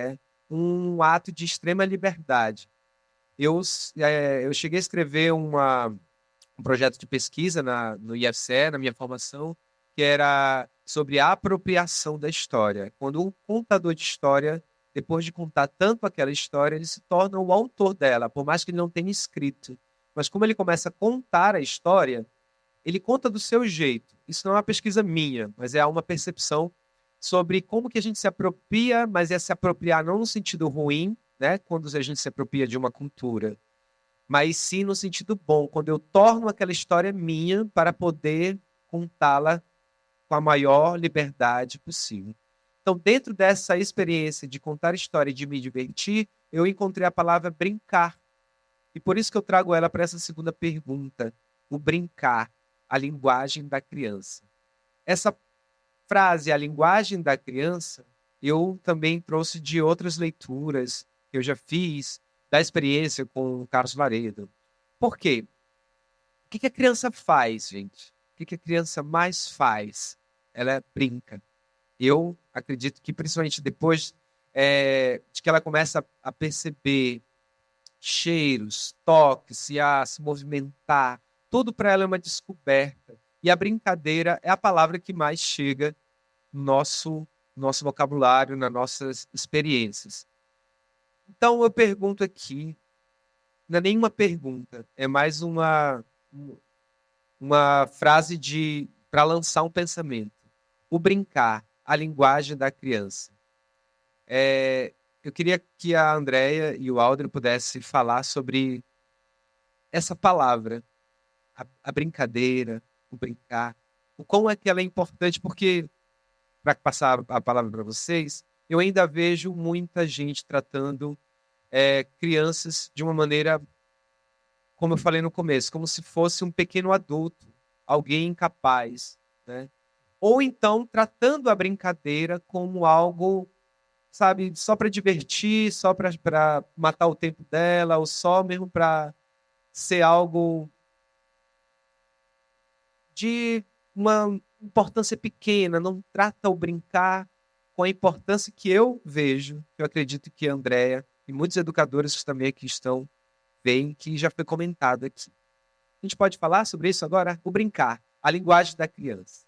um ato de extrema liberdade. Eu cheguei a escrever um projeto de pesquisa no IFCE, na minha formação, que era sobre a apropriação da história. Quando um contador de história, depois de contar tanto aquela história, ele se torna o autor dela, por mais que ele não tenha escrito. Mas como ele começa a contar a história, ele conta do seu jeito. Isso não é uma pesquisa minha, mas é uma percepção sobre como que a gente se apropria, mas é se apropriar não no sentido ruim, né, quando a gente se apropria de uma cultura, mas sim no sentido bom, quando eu torno aquela história minha para poder contá-la com a maior liberdade possível. Então, dentro dessa experiência de contar história e de me divertir, eu encontrei a palavra brincar. E por isso que eu trago ela para essa segunda pergunta, o brincar, a linguagem da criança. Essa frase, a linguagem da criança, eu também trouxe de outras leituras que eu já fiz, da experiência com o Carlos Varedo. Por quê? O que a criança faz, gente? O que a criança mais faz? Ela brinca. Eu acredito que, principalmente depois de que ela começa a perceber cheiros, toques, se movimentar, tudo para ela é uma descoberta. E a brincadeira é a palavra que mais chega no nosso vocabulário, nas nossas experiências. Então, eu pergunto aqui, não é nenhuma pergunta, é mais uma frase para lançar um pensamento. O brincar, a linguagem da criança. Eu queria que a Andrea e o Aldrin pudessem falar sobre essa palavra, a brincadeira, o brincar, o como é que ela é importante, porque, para passar a palavra para vocês, eu ainda vejo muita gente tratando crianças de uma maneira, como eu falei no começo, como se fosse um pequeno adulto, alguém incapaz, né? Ou então tratando a brincadeira como algo, sabe, só para divertir, só para matar o tempo dela, ou só mesmo para ser algo de uma importância pequena, não trata o brincar com a importância que eu vejo, que eu acredito que a Andrea e muitos educadores também aqui estão, veem, que já foi comentado aqui. A gente pode falar sobre isso agora? O brincar, a linguagem da criança.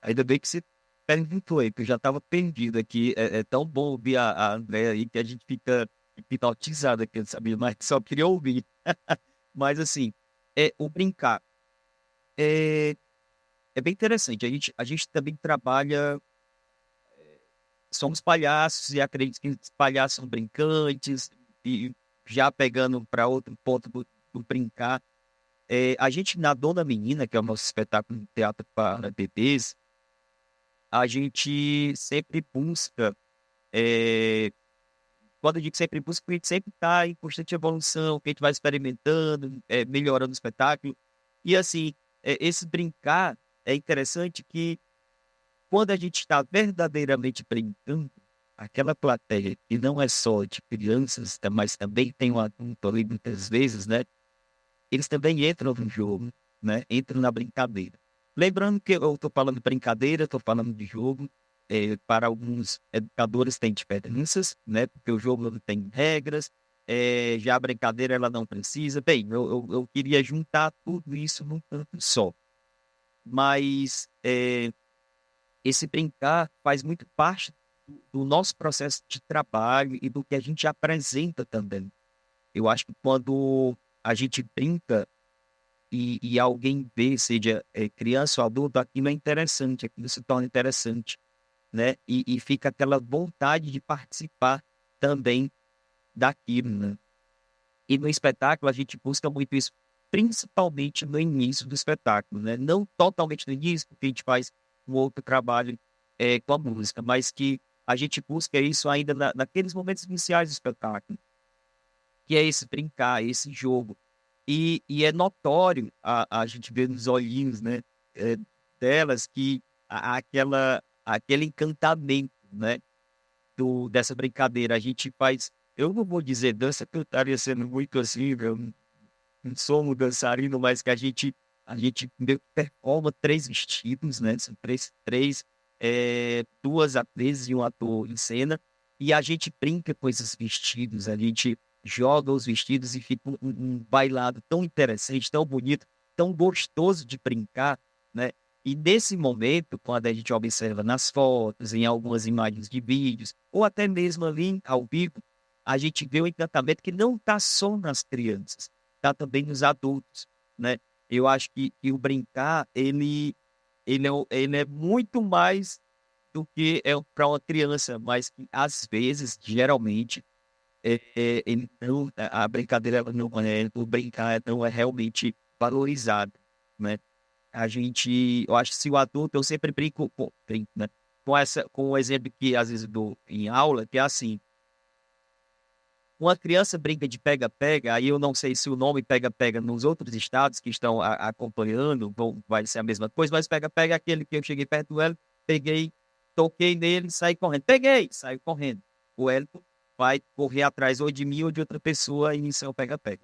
Ainda bem que você perguntou aí, que eu já estava perdido aqui. É tão bom ouvir a Andrea aí que a gente fica hipnotizado aqui, sabia? Mas só queria ouvir. Mas assim, o brincar é bem interessante. A gente também trabalha, somos palhaços e acredito que os palhaços são brincantes, e já pegando para outro ponto do brincar. A gente, na Dona Menina, que é o nosso espetáculo de teatro para bebês, a gente sempre busca, quando eu digo sempre busca, porque a gente sempre está em constante evolução, que a gente vai experimentando, melhorando o espetáculo. E assim, esse brincar é interessante que quando a gente está verdadeiramente brincando, aquela plateia que não é só de crianças, mas também tem um adulto ali muitas vezes, né? Eles também entram no jogo, né? Entram na brincadeira. Lembrando que eu estou falando de brincadeira, estou falando de jogo. Para alguns educadores tem diferenças, né? Porque o jogo não tem regras, já a brincadeira ela não precisa. Bem, eu queria juntar tudo isso num canto só. Mas esse brincar faz muito parte do nosso processo de trabalho e do que a gente apresenta também. Eu acho que quando a gente brinca e alguém vê, seja criança ou adulto, aquilo é interessante, aquilo se torna interessante, né? E fica aquela vontade de participar também daquilo, né? E no espetáculo a gente busca muito isso, principalmente no início do espetáculo, né? Não totalmente no início, porque a gente faz um outro trabalho com a música, mas que a gente busca isso ainda naqueles momentos iniciais do espetáculo, que é esse brincar, esse jogo. E é notório a gente ver nos olhinhos, né, delas que aquele encantamento, né, dessa brincadeira. A gente faz, eu não vou dizer dança, porque eu estaria sendo muito assim, eu não sou um dançarino, mas que a gente meio que performa 3 vestidos, né, são três 2 atrizes e um ator em cena, e a gente brinca com esses vestidos, a gente joga os vestidos e fica um bailado tão interessante, tão bonito, tão gostoso de brincar, né? E nesse momento, quando a gente observa nas fotos, em algumas imagens de vídeos, ou até mesmo ali ao vivo, a gente vê o encantamento que não está só nas crianças, está também nos adultos, né? Eu acho que o brincar, ele é muito mais do que para uma criança, mas que às vezes, geralmente, ele não, a brincadeira ela não é, o brincar não é realmente valorizado, né? Eu acho que se o adulto, eu sempre brinco, né? Com o exemplo que às vezes eu dou em aula, que é assim, uma criança brinca de pega-pega, aí eu não sei se o nome pega-pega nos outros estados que estão acompanhando vai ser a mesma coisa, mas pega-pega é aquele que eu cheguei perto dela peguei, toquei nele, saí correndo. Peguei, saí correndo. O Elton vai correr atrás ou de mim ou de outra pessoa e isso é o pega-pega.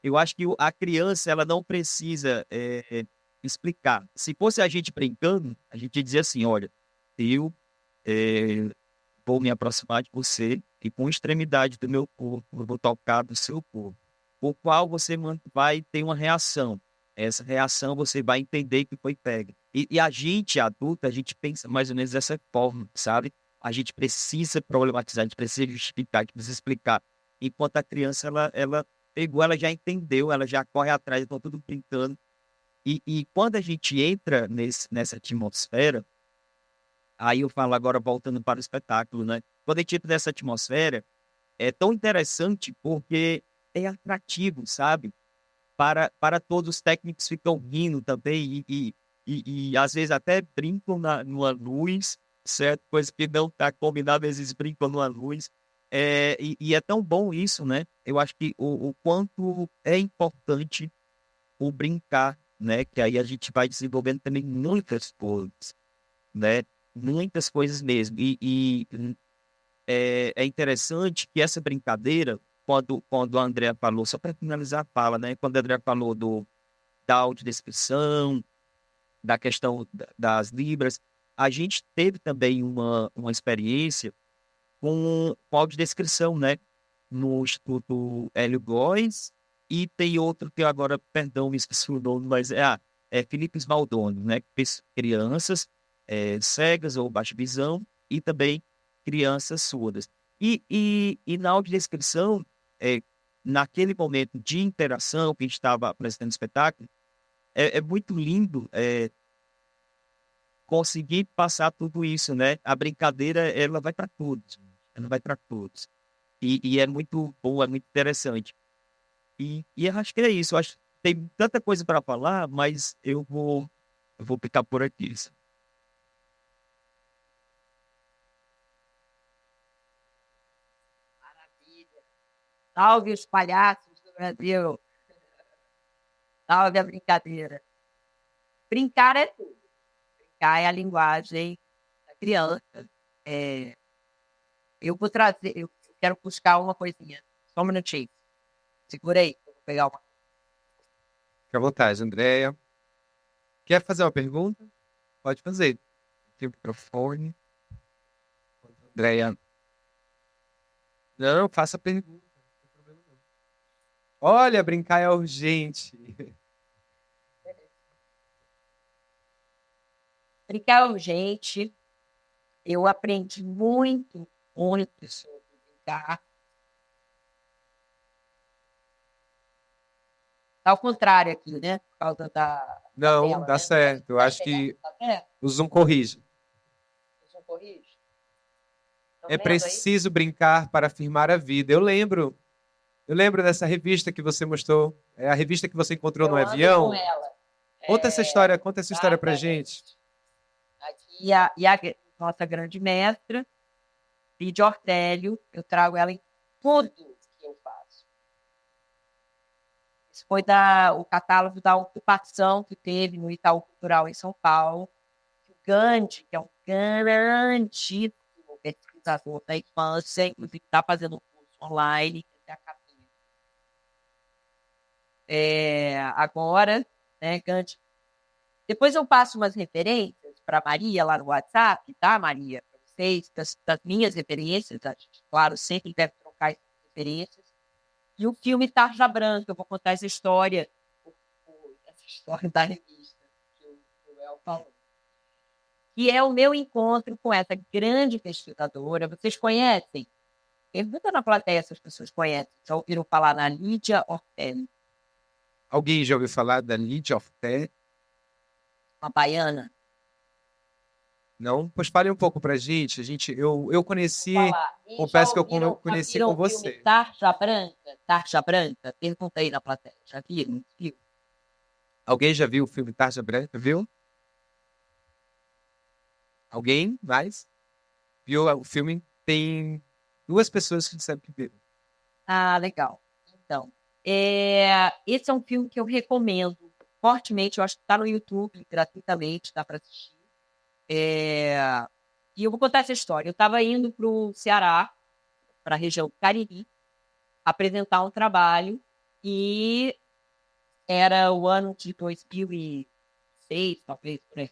Eu acho que a criança, ela não precisa explicar. Se fosse a gente brincando, a gente dizia assim, olha, eu vou me aproximar de você e com extremidade do meu corpo, eu vou tocar do seu corpo, o qual você vai ter uma reação. Essa reação você vai entender que foi pega. E a gente, adulta, a gente pensa mais ou menos dessa forma, sabe? A gente precisa problematizar, a gente precisa justificar, a gente precisa explicar. Enquanto a criança, ela pegou, ela já entendeu, ela já corre atrás, estão tudo brincando. E quando a gente entra nessa atmosfera, aí eu falo agora voltando para o espetáculo, né? Quando a gente entra nessa atmosfera, é tão interessante porque é atrativo, sabe? Para todos os técnicos ficam rindo também e às vezes até brincam numa luz, certo? Coisa que não está combinada, às vezes brincam numa luz. E é tão bom isso, né? Eu acho que o quanto é importante o brincar, né? Que aí a gente vai desenvolvendo também muitas coisas, né? Muitas coisas mesmo. É interessante que essa brincadeira, quando a Andrea falou, só para finalizar a fala, né? Quando a Andrea falou da audiodescrição, da questão das libras, a gente teve também uma experiência com audiodescrição, né? No Instituto Hélio Góes, e tem outro que agora, perdão, me esqueci o nome, mas é Felipe Smaldoni, né? Crianças cegas ou baixa visão e também crianças surdas. E na audiodescrição, naquele momento de interação que a gente estava apresentando o espetáculo, é muito lindo conseguir passar tudo isso, né? A brincadeira, ela vai para todos. Ela vai para todos. E é muito bom, é muito interessante. E eu acho que é isso. Eu acho que tem tanta coisa para falar, mas eu vou ficar por aqui. Maravilha. Salve os palhaços do Brasil. Salve a brincadeira. Brincar é tudo. Brincar é a linguagem da criança. Eu vou trazer, eu quero buscar uma coisinha. Só um minutinho. Segura aí, eu vou pegar uma. Fique à vontade, Andréia. Quer fazer uma pergunta? Pode fazer. Tem o microfone. Andréia. Não, faça a pergunta. Não tem problema não. Olha, brincar é urgente. Brincar é urgente. Eu aprendi muito sobre brincar. Tá ao contrário aqui, né? Por causa da Não, tela, dá né? certo. Eu Tá acho que pegando? Tá certo? o Zoom corrige. O Zoom corrige? Tão É vendo aí? preciso brincar para afirmar a vida. Eu lembro dessa revista que você mostrou. É a revista que você encontrou Eu no ando avião. com ela. Conta essa história pra gente. Aqui a nossa grande mestra, Lídia Ortélio, eu trago ela em tudo que eu faço. Esse foi o catálogo da ocupação que teve no Itaú Cultural em São Paulo. O Gandhi, que é um grandíssimo pesquisador da infância, inclusive está fazendo um curso online, que é a capinha. Agora, né, Gandhi. Depois eu passo umas referências para a Maria lá no WhatsApp, tá, Maria? Para vocês, das minhas referências. A gente, claro, sempre deve trocar essas referências. E o filme Tarja Branca, eu vou contar essa história da revista que o El falou. Que é o meu encontro com essa grande pesquisadora. Vocês conhecem? Pergunta na plateia se as pessoas conhecem. Já ouviram falar na Lídia Ortélio? Alguém já ouviu falar da Lídia Ortélio? Uma baiana? Não? Pois fale um pouco pra gente. Eu conheci, confesso que eu conheci com você. Tarja Branca? Tarja Branca? Pergunta aí na plateia. Já viram? Viu? Alguém já viu o filme Tarja Branca? Viu? Alguém mais? Viu o filme? Tem 2 pessoas que disseram que viram. Ah, legal. Então, esse é um filme que eu recomendo fortemente. Eu acho que está no YouTube gratuitamente, dá para assistir. E eu vou contar essa história. Eu estava indo para o Ceará, para a região do Cariri, apresentar um trabalho, e era o ano de 2006, talvez, por aí.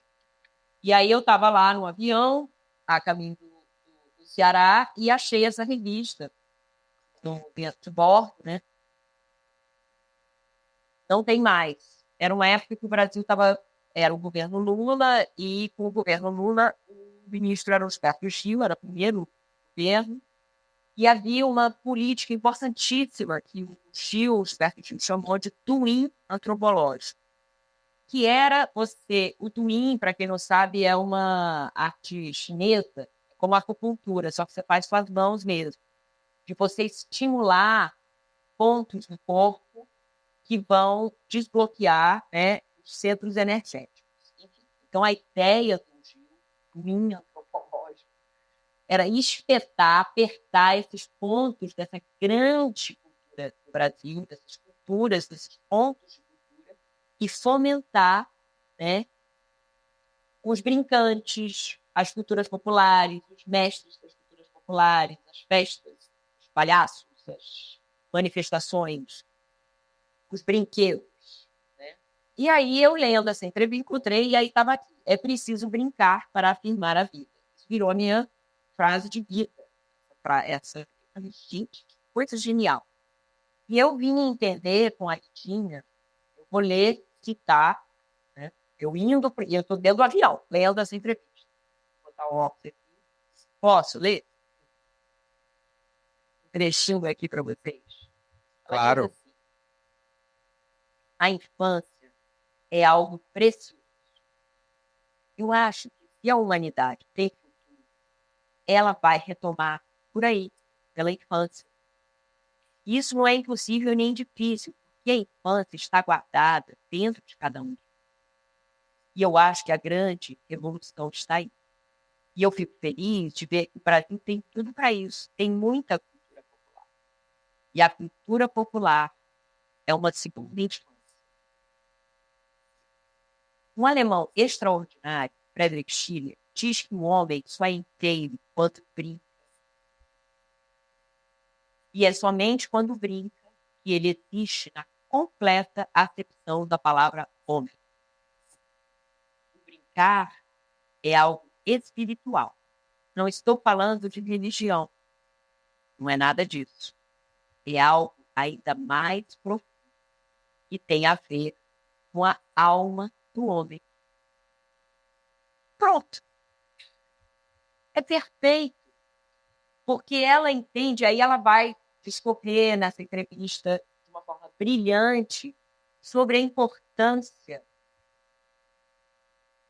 E aí eu estava lá no avião, a caminho do Ceará, e achei essa revista dentro de bordo, né? Não tem mais. Era uma época que o Brasil era o governo Lula, e com o governo Lula, o ministro era o Gilberto Gil, era o primeiro governo, e havia uma política importantíssima que o Gilberto Gil chamou de twin antropológico, que era o twin, para quem não sabe, é uma arte chinesa, como a acupuntura, só que você faz com as mãos mesmo, de você estimular pontos do corpo que vão desbloquear, né, os centros energéticos. Enfim, então, a ideia do twin antropológico era espetar, apertar esses pontos dessa grande cultura do Brasil, dessas culturas, desses pontos de cultura, e fomentar, né, os brincantes, as culturas populares, os mestres das culturas populares, as festas, os palhaços, as manifestações, os brinquedos. Né? E aí, eu lendo essa entrevista, encontrei, e aí estava aqui: é preciso brincar para afirmar a vida. Isso virou a minha frase de vida para essa. Gente, que coisa genial. E eu vim entender com a Ritinha, eu vou ler, citar, né? Eu estou dentro do avião, lendo essa entrevista. Vou botar o óculos aqui. Posso ler? Um trechinho aqui para vocês. Claro. Ela diz assim: a infância é algo precioso. Eu acho que se a humanidade tem futuro, ela vai retomar por aí, pela infância. Isso não é impossível nem difícil, porque a infância está guardada dentro de cada um. E eu acho que a grande revolução está aí. E eu fico feliz de ver que o Brasil tem tudo para isso. Tem muita cultura popular. E a cultura popular é uma segunda infância. Um alemão extraordinário, Friedrich Schiller, diz que o homem só é inteiro quando brinca. E é somente quando brinca que ele existe na completa acepção da palavra homem. O brincar é algo espiritual. Não estou falando de religião. Não é nada disso. É algo ainda mais profundo que tem a ver com a alma do homem. Pronto. É perfeito. Porque ela entende, aí ela vai discorrer nessa entrevista de uma forma brilhante sobre a importância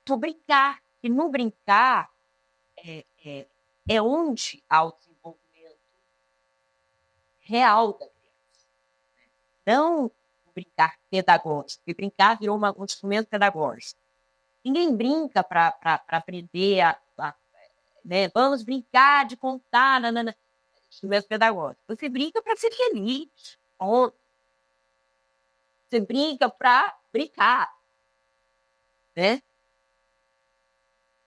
do brincar. E no brincar é onde há o desenvolvimento real da criança. Não o brincar pedagógico, porque brincar virou um instrumento pedagógico. Ninguém brinca para aprender né? Vamos brincar de contar, instrumento pedagógico. Você brinca para ser feliz. Você brinca para brincar. Né?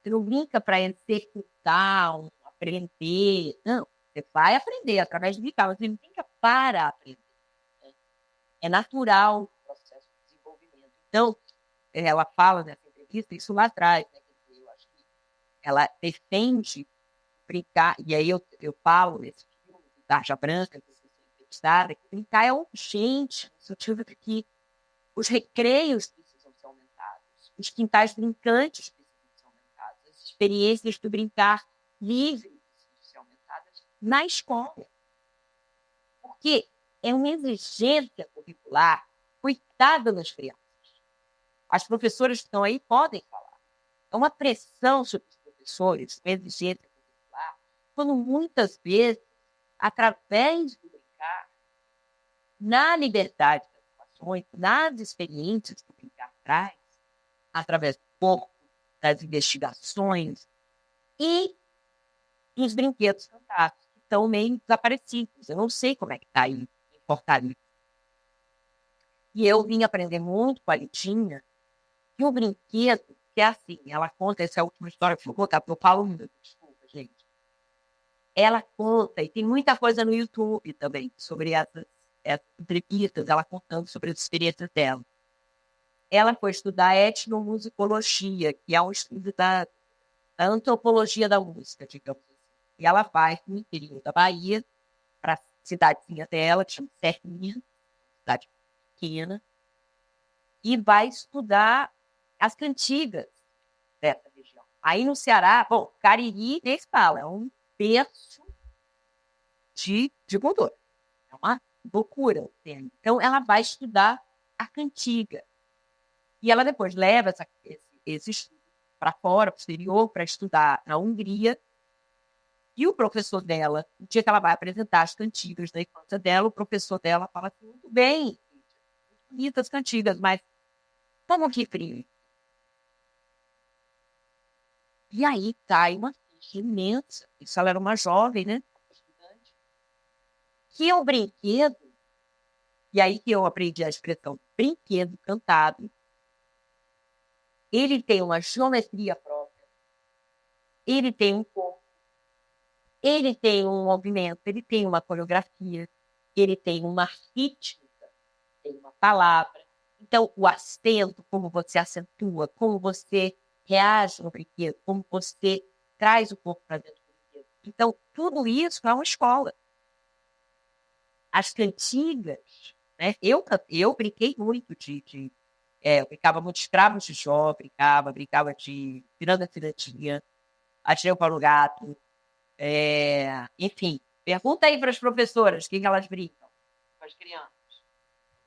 Você não brinca para executar, aprender. Não, você vai aprender através de brincar, mas você brinca para aprender. Né? É natural o processo de desenvolvimento. Então, ela fala nessa entrevista isso lá atrás, né? Eu acho que ela defende brincar, e aí eu falo nesse filme, Tarja Branca, que você entrevistada, que brincar é urgente, no sentido de que os recreios precisam ser aumentados, os quintais brincantes precisam ser aumentados, as experiências do brincar livre precisam ser aumentadas na escola. Porque é uma exigência curricular cuidar das crianças. As professoras que estão aí podem falar. É uma pressão sobre os professores, uma exigência curricular, quando muitas vezes, através do brincar, na liberdade das ações, nas experiências que o brincar traz, através do corpo, das investigações e dos brinquedos fantásticos, que estão meio desaparecidos. Eu não sei como é que está aí em Fortaleza. E eu vim aprender muito com a Litinha que o brinquedo, porque é assim, ela conta, essa é a última história que eu vou contar, porque eu falo muito, desculpa, gente. Ela conta, e tem muita coisa no YouTube também, sobre essas entrevistas, ela contando sobre as experiências dela. Ela foi estudar etnomusicologia, que é um estudo da antropologia da música, digamos assim. E ela vai no interior da Bahia, para a cidadezinha dela, que chama Serrinha, cidade pequena, e vai estudar as cantigas dessa região. Aí no Ceará, bom, Cariri, nem se fala, é um berço de cultura. É uma loucura o tema. Então, ela vai estudar a cantiga. E ela depois leva esse estudo para fora, para o exterior, para estudar na Hungria. E o professor dela, no dia que ela vai apresentar as cantigas da infância dela, o professor dela fala assim, muito bem, muito bonitas as cantigas, mas como que frio? E aí cai uma ficha imensa. Isso ela era uma jovem, né? Estudante. Que é o brinquedo, e aí que eu aprendi a expressão brinquedo cantado, ele tem uma geometria própria, ele tem um corpo, ele tem um movimento, ele tem uma coreografia, ele tem uma rítmica, tem uma palavra. Então, o acento, como você acentua, como você reage no brinquedo, como você traz o corpo para dentro do brinquedo. Então, tudo isso é uma escola. As cantigas, né? Eu brinquei muito eu brincava muito de escravos de Jó, brincava de Piranda Fidantinha, Atirei o Pau no Gato. Enfim, pergunta aí para as professoras o que elas brincam com as crianças.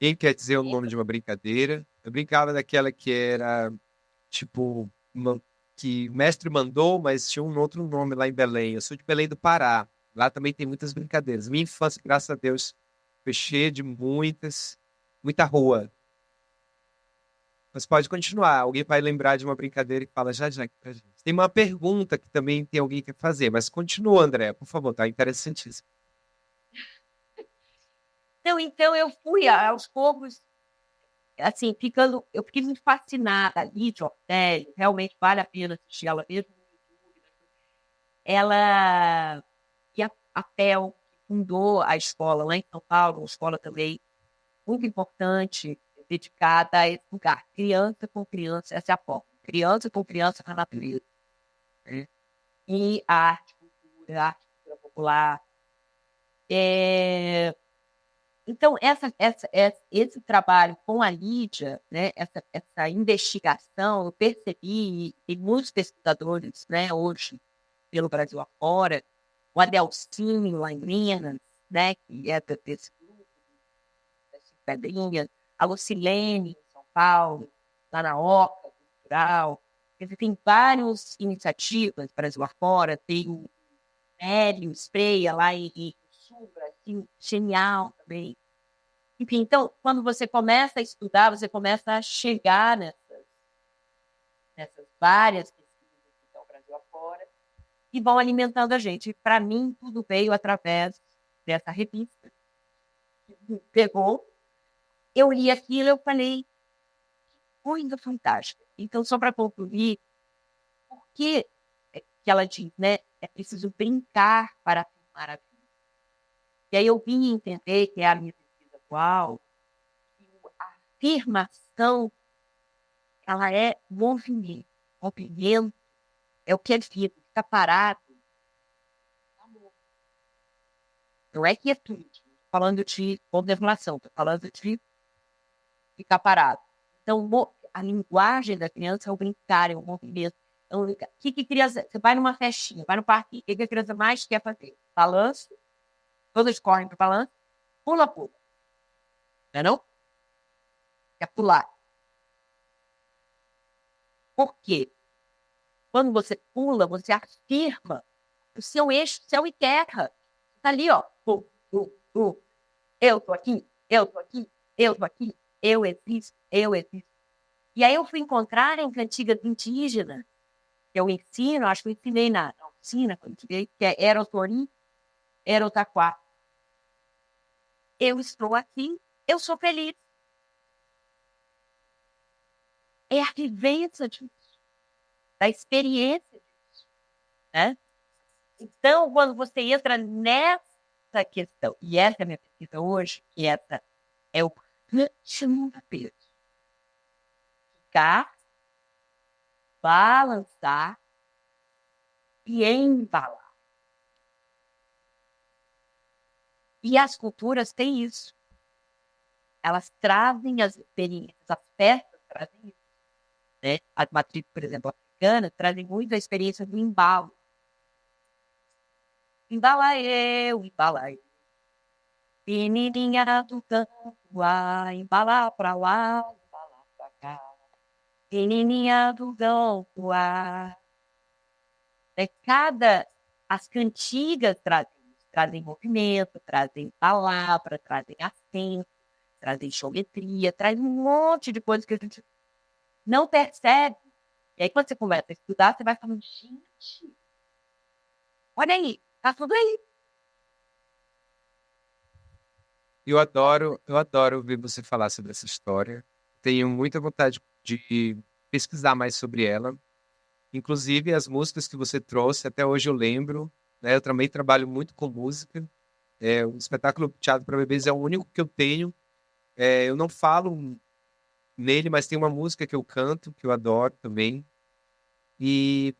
Quem quer dizer o nome de uma brincadeira? Eu brincava daquela que era, tipo, que o mestre mandou, mas tinha um outro nome lá em Belém. Eu sou de Belém do Pará. Lá também tem muitas brincadeiras. Minha infância, graças a Deus, foi cheia de muita rua. Mas pode continuar. Alguém vai lembrar de uma brincadeira e fala já aqui pra gente. Tem uma pergunta que também tem alguém que quer fazer, mas continua, André, por favor, tá interessantíssimo. Então eu fui aos poucos, assim, eu fiquei muito fascinada ali de Ortélio, realmente vale a pena assistir ela mesmo no YouTube. Ela, que a PEL fundou a escola lá em São Paulo, uma escola também muito importante, dedicada a esse lugar, criança com criança, essa é a forma, criança com criança na natureza. Né? E arte, cultura popular. Então, esse trabalho com a Lídia, né, essa investigação, eu percebi, tem muitos pesquisadores, né, hoje, pelo Brasil afora, o Adelcinho, lá em Minas, né, que é desse grupo, desse Pedrinha, a Lucilene, em São Paulo, lá na Oca Cultural. Quer dizer, tem várias iniciativas, Brasil afora, tem o Hélio Spreia, lá em Sul, Brasil, genial também. Enfim, então, quando você começa a estudar, você começa a chegar nessas várias pesquisas que estão Brasil afora e vão alimentando a gente. Para mim, tudo veio através dessa revista. Pegou, eu li aquilo, eu falei, que coisa fantástica. Então, só para concluir, por que ela diz, né? É preciso brincar para afirmar a vida. E aí eu vim entender, que é a minha pesquisa atual, que a afirmação, ela é movimento. Movimento é o que é vida, fica parado. Amor. Não é quietude. Estou falando de contemplação, estou falando de ficar parado. Então, a linguagem da criança é o brincar, é o movimento. Então, o que criança... Você vai numa festinha, vai no parque, o que a criança mais quer fazer? Balanço, todas correm para o balanço, pula. Não é não? Quer pular. Por quê? Quando você pula, você afirma o seu eixo, céu e terra. Está ali, ó. Eu tô aqui, eu tô aqui, eu tô aqui, eu existo, eu existo. E aí eu fui encontrar em cantigas indígenas, que eu ensino, acho que eu ensinei na oficina, que é Erotorim, Erotaquá. Eu estou aqui, eu sou feliz. É a vivência disso. da experiência disso, né? Então, quando você entra nessa questão, e essa é a minha pesquisa hoje, que essa é o ritmo do peso. Ficar, balançar e embalar. E as culturas têm isso. Elas trazem as experiências, as festas trazem isso. Né? As matrizes, por exemplo, africanas, trazem muito a experiência do embalo. Embala eu, embala eu. Menininha do campo, embala pra lá, embala pra cá. Menininha do campo, as cantigas trazem movimento, trazem palavra, trazem acento, trazem geometria, traz um monte de coisas que a gente não percebe. E aí, quando você começa a estudar, você vai falando, gente, olha aí, tá tudo aí. Eu adoro ouvir você falar sobre essa história. Tenho muita vontade de pesquisar mais sobre ela. Inclusive, as músicas que você trouxe, até hoje eu lembro. Né? Eu também trabalho muito com música. O espetáculo Teatro para Bebês é o único que eu tenho. Eu não falo nele, mas tem uma música que eu canto, que eu adoro também. E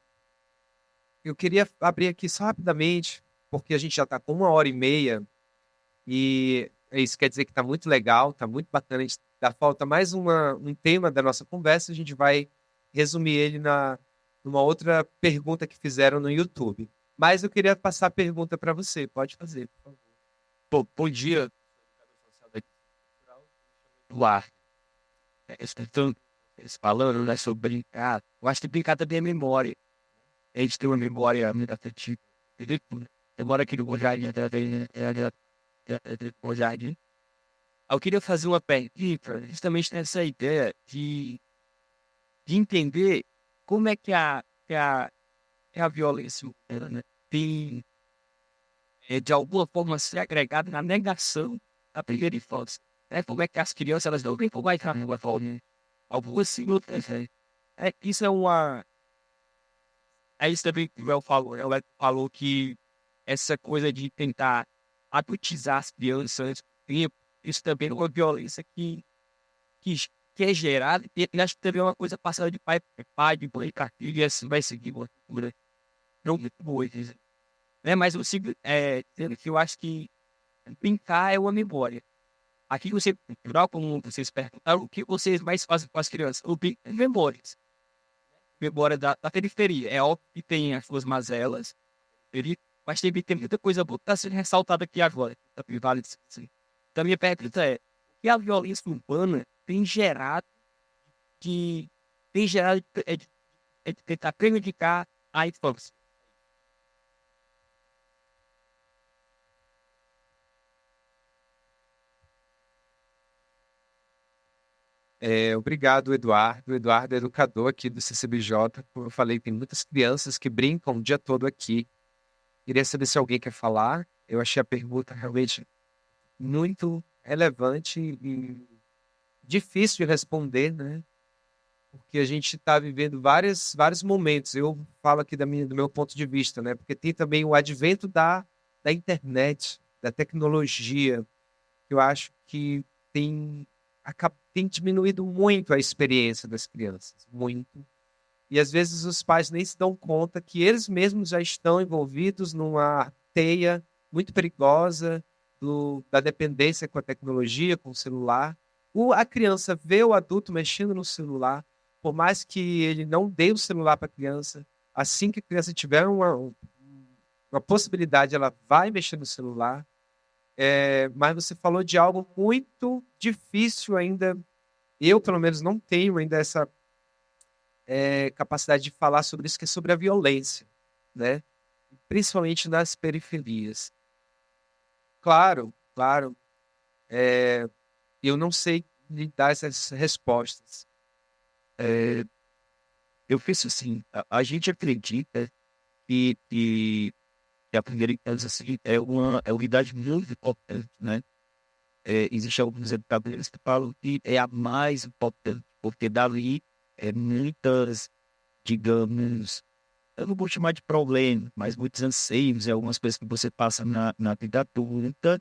eu queria abrir aqui só rapidamente, porque a gente já está com 1h30, e isso quer dizer que está muito legal, está muito bacana. Dá falta mais um tema da nossa conversa, a gente vai resumir ele numa outra pergunta que fizeram no YouTube. Mas eu queria passar a pergunta para você. Pode fazer, por favor. Bom dia. Lá. Então, eles falando, né, sobre brincar. Eu acho que brincar também é memória. A gente tem uma memória muito afetiva. Entendeu? Eu moro aqui no Jardim, Jardim. Eu queria fazer uma pergunta justamente nessa ideia de entender como é que a violência humana, né, tem, de alguma forma, se agregado na negação da primeira infância. Né? Como é que as crianças elas não vêm por mais de uma forma. Algumas sim, outras não. Isso é uma... É isso também que o Léo falou. Né? O Léo falou que essa coisa de tentar adultizar as crianças antes do tempo, isso também é uma violência que é gerada, e acho que também é uma coisa passada de pai para pai, de mãe para filho, e assim vai seguir uma cultura não muito boa, né? Mas eu sigo dizendo que eu acho que brincar é uma memória. Aqui você cultural, como vocês perguntaram, o que vocês mais fazem com as crianças? O brincar é memórias. Memória da periferia. É óbvio que tem as suas mazelas, mas tem muita coisa boa que está sendo ressaltada aqui agora. Então, a minha pergunta é: o que a violência urbana tem gerado de tentar prejudicar a infância? Obrigado, Eduardo. O Eduardo é educador aqui do CCBJ. Como eu falei, tem muitas crianças que brincam o dia todo aqui. Queria saber se alguém quer falar. Eu achei a pergunta realmente muito relevante e difícil de responder, né? Porque a gente está vivendo vários momentos. Eu falo aqui do meu ponto de vista, né? Porque tem também o advento da internet, da tecnologia, que eu acho que tem diminuído muito a experiência das crianças, muito. E às vezes os pais nem se dão conta que eles mesmos já estão envolvidos numa teia muito perigosa da dependência com a tecnologia, com o celular. A criança vê o adulto mexendo no celular, por mais que ele não dê o celular para a criança, assim que a criança tiver uma possibilidade, ela vai mexer no celular. Mas você falou de algo muito difícil ainda. Eu, pelo menos, não tenho ainda essa capacidade de falar sobre isso, que é sobre a violência, né? Principalmente nas periferias. Claro, eu não sei lhe dar essas respostas. Eu penso assim, a gente acredita que a primeira infância assim, é uma idade muito importante, né? Existem alguns educadores que falam que é a mais importante, porque dali muitas digamos, eu não vou chamar de problema, mas muitos anseios e algumas coisas que você passa na vida adulta,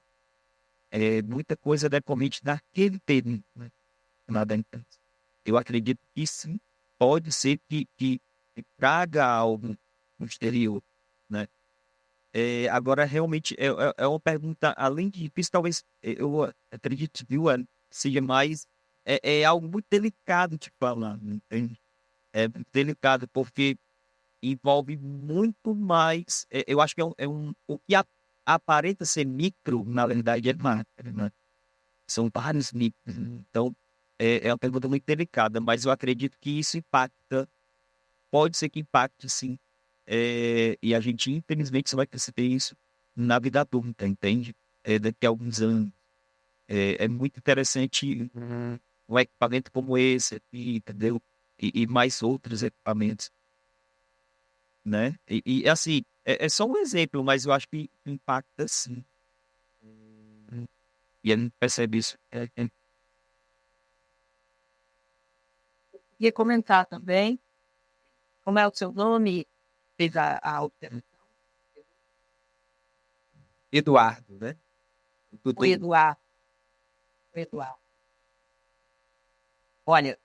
muita coisa decorrente daquele período, né? Nada então. Eu acredito que sim, pode ser que traga algo no exterior, né? Agora, realmente, é uma pergunta, além de difícil, talvez, eu acredito, viu, seja mais, é algo muito delicado de falar, entende? É muito delicado, porque envolve muito mais, eu acho que o que aparenta ser micro, na verdade, é macro, né? São vários micros, então, é uma pergunta muito delicada, mas eu acredito que isso impacta, pode ser que impacte, sim, e a gente, infelizmente, só vai perceber isso na vida adulta, entende? Daqui a alguns anos. É muito interessante um equipamento como esse aqui, entendeu? E mais outros equipamentos, né? Assim, é só um exemplo, mas eu acho que impacta sim. E a gente percebe isso. Queria comentar também, como é o seu nome? Fez a observação. Eduardo, né? O Eduardo. O Eduardo. Olha,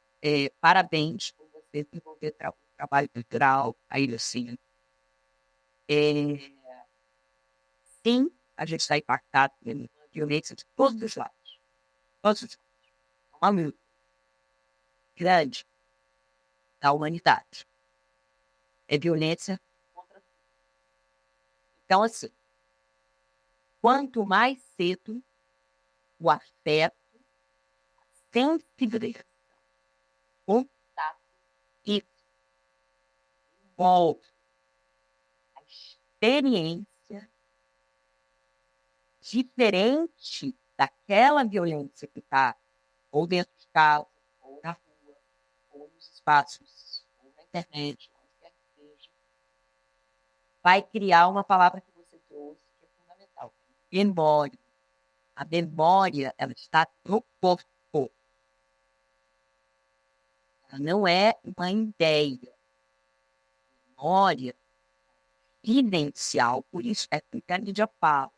parabéns por você desenvolver um trabalho cultural aí assim. Sim, a gente está impactado pela violência de todos os lados. Todos os lados. É uma luta grande da humanidade. É violência contra tudo. Então, assim, quanto mais cedo o afeto, a sensibilidade, o contato, isso envolve a experiência diferente daquela violência que está ou dentro de casa, ou na rua, ou nos espaços, ou na internet, onde quer que seja, vai criar uma palavra que você trouxe que é fundamental. Memória. A memória, ela está no corpo. Ela não é uma ideia. Memória vivencial, por isso é que o Cândido fala.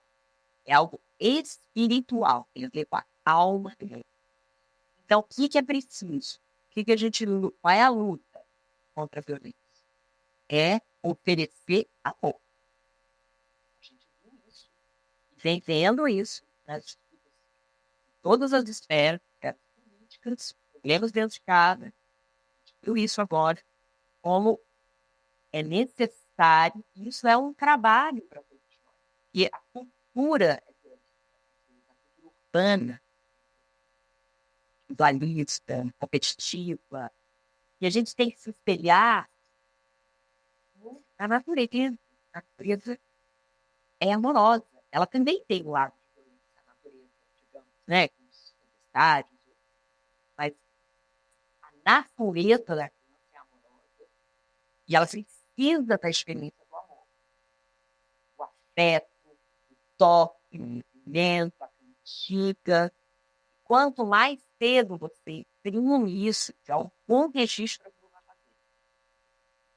É algo espiritual, tem a ver com a alma. Então, o que é preciso? A gente luta? Qual é a luta contra a violência? É oferecer amor. A gente viu isso, vem vendo isso nas todas as esferas, políticas, problemas dentro de casa. A gente viu isso agora, como é necessário, isso é um trabalho para todos nós. E a cultura urbana, dualista, competitiva, e a gente tem que se espelhar na natureza. A natureza é amorosa. Ela também tem o lado de violência da natureza, digamos, né? Com os tempestades. Mas a natureza da criança é amorosa e ela precisa da experiência do amor. O afeto, o toque, o movimento, a cantiga. Quanto mais cedo você imprime isso de algum registro que vai fazer,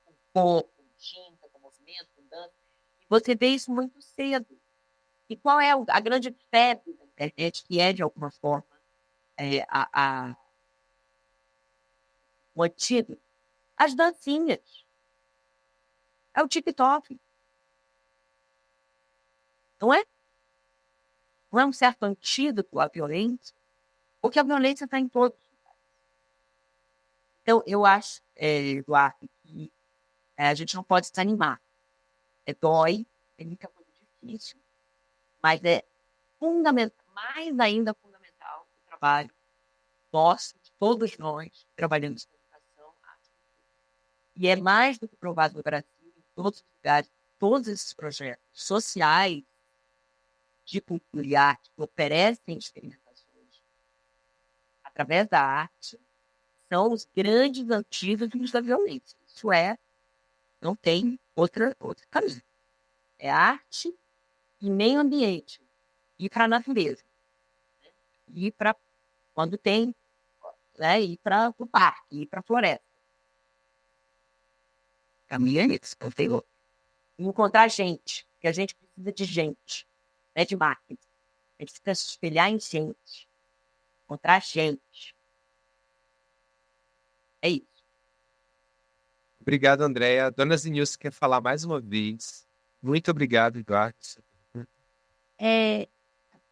com corpo, com tinta, com movimento, com dança, e você vê isso muito cedo. E qual é a grande febre da internet, que é, de alguma forma, o antídoto? As dancinhas. É o TikTok. Não é? Não é um certo antídoto à violência? Porque a violência está em todos os lugares. Então, eu acho, Eduardo, que a gente não pode desanimar. Dói, é muita coisa difícil, mas é fundamental, mais ainda fundamental, o trabalho nosso, de todos nós, trabalhando com educação, arte. E é mais do que provado no Brasil, em todos os lugares, todos esses projetos sociais de cultura e arte que oferecem experimentações através da arte, são os grandes antídotos da violência. Isso não tem outra caminho. É arte e meio ambiente. E para a natureza. E para quando tem, né, ir para o parque, ir para a floresta. Encontrar gente, porque a gente precisa de gente, não é de máquina. A gente precisa se espelhar em gente, encontrar gente. É isso. Obrigado, Andréia. Dona Zenilce quer falar mais uma vez. Muito obrigado, Eduardo. É,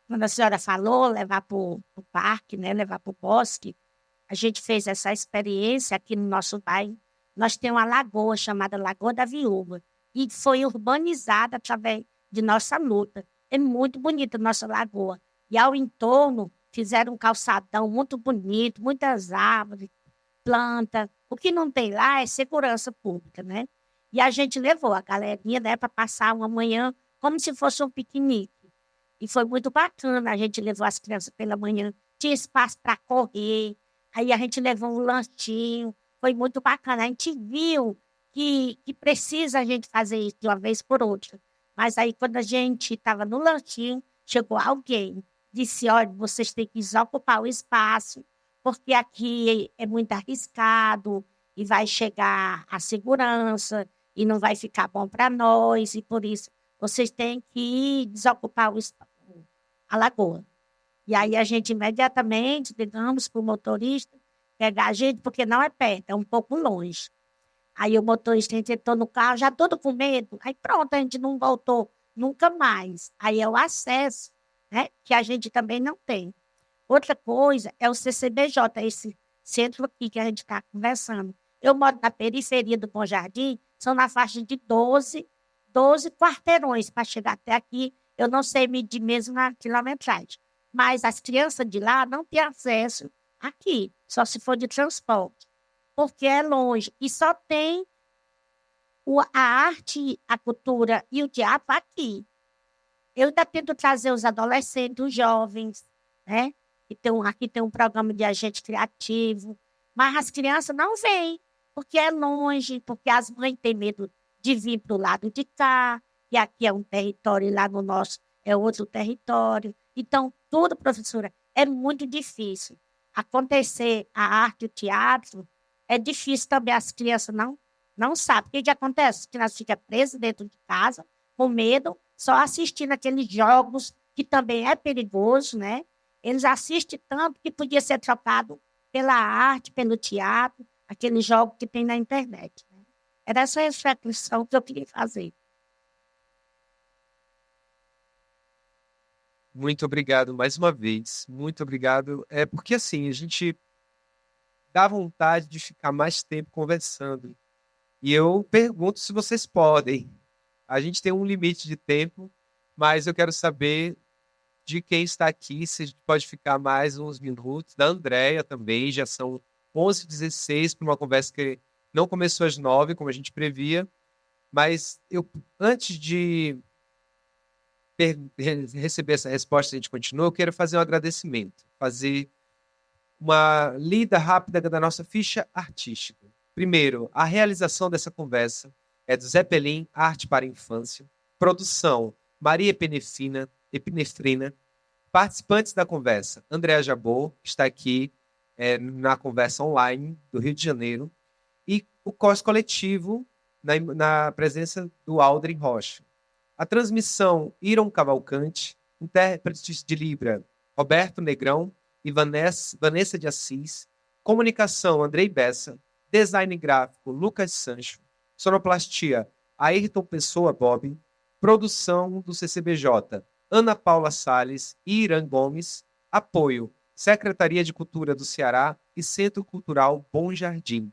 quando a senhora falou, levar para o parque, né, levar para o bosque, a gente fez essa experiência aqui no nosso bairro. Nós temos uma lagoa chamada Lagoa da Viúva e foi urbanizada através de nossa luta. É muito bonita a nossa lagoa. E ao entorno fizeram um calçadão muito bonito, muitas árvores, planta. O que não tem lá é segurança pública, né? E a gente levou a galerinha, né, para passar uma manhã como se fosse um piquenique. E foi muito bacana. A gente levou as crianças pela manhã, tinha espaço para correr. Aí a gente levou um lanchinho, foi muito bacana. A gente viu que precisa a gente fazer isso de uma vez por outra. Mas aí, quando a gente estava no lanchinho, chegou alguém, disse: olha, vocês têm que desocupar o espaço, porque aqui é muito arriscado e vai chegar a segurança e não vai ficar bom para nós, e por isso vocês têm que desocupar a lagoa. E aí a gente imediatamente ligamos para o motorista pegar a gente, porque não é perto, é um pouco longe. Aí o motorista entrou no carro, já todo com medo. Aí pronto, a gente não voltou nunca mais. Aí é o acesso, né, que a gente também não tem. Outra coisa é o CCBJ, esse centro aqui que a gente está conversando. Eu moro na periferia do Bom Jardim, são na faixa de 12 quarteirões para chegar até aqui. Eu não sei medir mesmo na quilometragem. Mas as crianças de lá não têm acesso aqui, só se for de transporte, porque é longe. E só tem a arte, a cultura e o teatro aqui. Eu ainda tento trazer os adolescentes, os jovens, né? Aqui tem um programa de agente criativo, mas as crianças não vêm, porque é longe, porque as mães têm medo de vir para o lado de cá, e aqui é um território e lá no nosso é outro território. Então, tudo, professora, é muito difícil. Acontecer a arte e o teatro é difícil também, as crianças não sabem. O que acontece? As crianças ficam presas dentro de casa, com medo, só assistindo aqueles jogos, que também é perigoso, né? Eles assistem tanto que podia ser trocado pela arte, pelo teatro, aquele jogo que tem na internet, né? Era essa reflexão que eu queria fazer. Muito obrigado mais uma vez. Muito obrigado. É porque assim, a gente dá vontade de ficar mais tempo conversando. E eu pergunto se vocês podem. A gente tem um limite de tempo, mas eu quero saber de quem está aqui, se a gente pode ficar mais uns minutos. Da Andréia também, já são 11h16 para uma conversa que não começou às 9h, como a gente previa. Mas antes de receber essa resposta, a gente continua, eu quero fazer um agradecimento, fazer uma lida rápida da nossa ficha artística. Primeiro, a realização dessa conversa é do Zé Pelim, Arte para a Infância. Produção, Maria Epinefrina. Participantes da conversa, Andréa Jabor, que está aqui na conversa online do Rio de Janeiro. E o COS Coletivo, na presença do Aldrin Rocha. A transmissão, Iron Cavalcante. Intérpretes de Libra, Roberto Negrão e Vanessa de Assis. Comunicação, Andrei Bessa. Design gráfico, Lucas Sancho. Sonoplastia, Ayrton Pessoa Bob. Produção do CCBJ, Ana Paula Salles e Irã Gomes. Apoio, Secretaria de Cultura do Ceará e Centro Cultural Bom Jardim.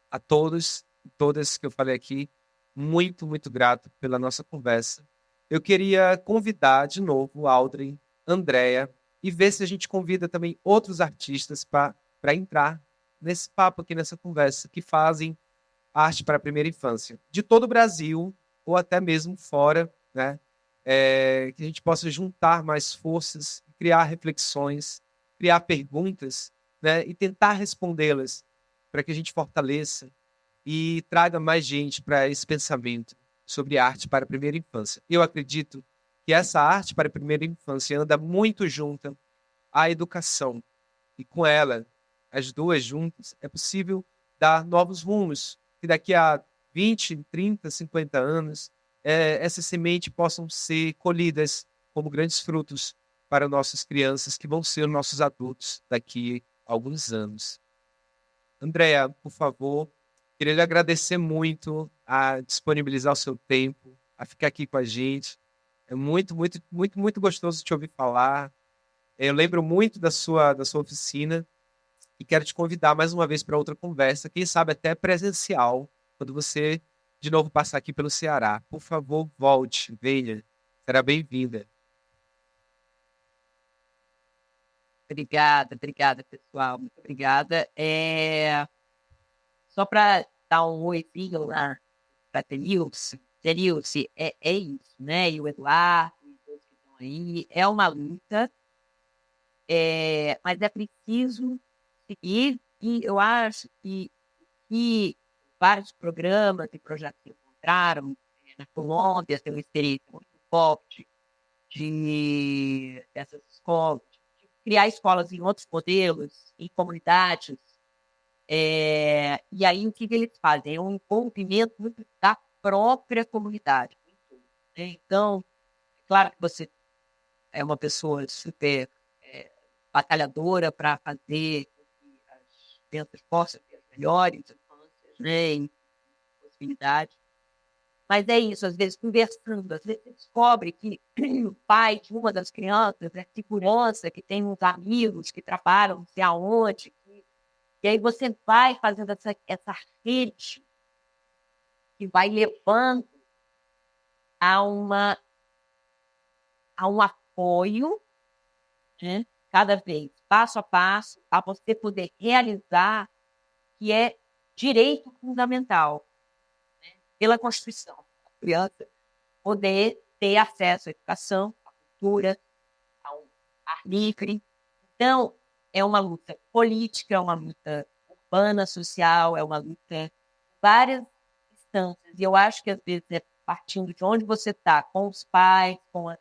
A todos e todas que eu falei aqui, muito, muito grato pela nossa conversa. Eu queria convidar de novo Aldrin, Andréa, e ver se a gente convida também outros artistas para entrar nesse papo aqui, nessa conversa, que fazem arte para a primeira infância, de todo o Brasil, ou até mesmo fora, né? Que a gente possa juntar mais forças, criar reflexões, criar perguntas, né? E tentar respondê-las, para que a gente fortaleça e traga mais gente para esse pensamento sobre arte para a primeira infância. Eu acredito que essa arte para a primeira infância anda muito junta à educação, e com ela, as duas juntas, é possível dar novos rumos, que daqui a 20, 30, 50 anos, essa semente possam ser colhidas como grandes frutos para nossas crianças, que vão ser nossos adultos daqui a alguns anos. Andréa, por favor, queria lhe agradecer muito a disponibilizar o seu tempo, a ficar aqui com a gente. É muito, muito, muito, muito gostoso te ouvir falar. Eu lembro muito da sua oficina e quero te convidar mais uma vez para outra conversa, quem sabe até presencial, quando você de novo passar aqui pelo Ceará. Por favor, volte, venha, será bem-vinda. Obrigada, pessoal. Muito obrigada. Só para dar um oizinho lá para Denilce. Denilce, é isso, né? E o Eduardo, e todos que estão aí. É uma luta, mas é preciso seguir. E eu acho que vários programas e projetos que encontraram na Colômbia, tem uma experiência muito forte dessas escolas, de criar escolas em outros modelos, em comunidades. E aí, o que eles fazem? É um envolvimento muito da própria comunidade. Né? Então, é claro que você é uma pessoa super batalhadora para fazer com que as crianças possam ter as melhores infâncias, né? E possibilidades. Mas é isso, às vezes, conversando, às vezes você descobre que o pai de uma das crianças é segurança, que tem uns amigos que trabalham não sei aonde, e aí você vai fazendo essa rede que vai levando a um apoio, né? Cada vez, passo a passo, a você poder realizar, que é direito fundamental, né? Pela Constituição. A criança poder ter acesso à educação, à cultura, ao ar livre. Então, é uma luta política, é uma luta urbana, social, é uma luta em várias instâncias. E eu acho que, às vezes, é partindo de onde você está, com os pais, com o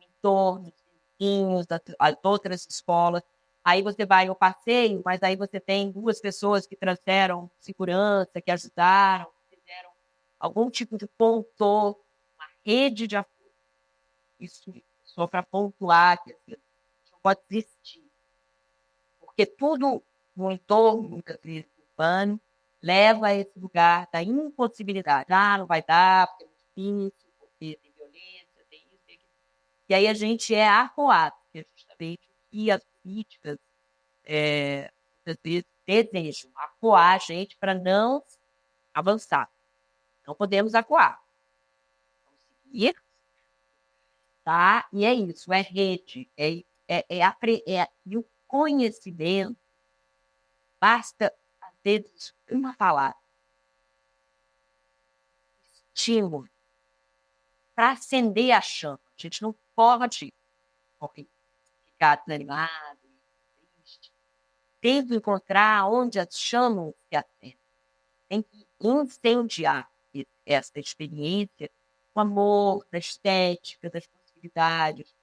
entorno, os vizinhos, as outras escolas. Aí você vai ao passeio, mas aí você tem 2 pessoas que trouxeram segurança, que ajudaram, que fizeram algum tipo de ponto, uma rede de apoio. Isso só para pontuar que assim, a gente não pode desistir. Porque tudo no entorno, muitas vezes, urbano, leva a esse lugar da impossibilidade. Não vai dar, porque é muito difícil, porque tem violência, tem isso, tem aquilo. E aí a gente é arroado, que é justamente o que as políticas, muitas vezes, desejam, acuar a gente para não avançar. Não podemos acuar. Vamos seguir, tá? E é isso, é rede, e o conhecimento, basta, às vezes, uma palavra, estímulo, para acender a chama. A gente não pode ficar desanimado, triste. Tem que encontrar onde as chamas se acendem. Tem que incendiar essa experiência com amor, da estética, das possibilidades,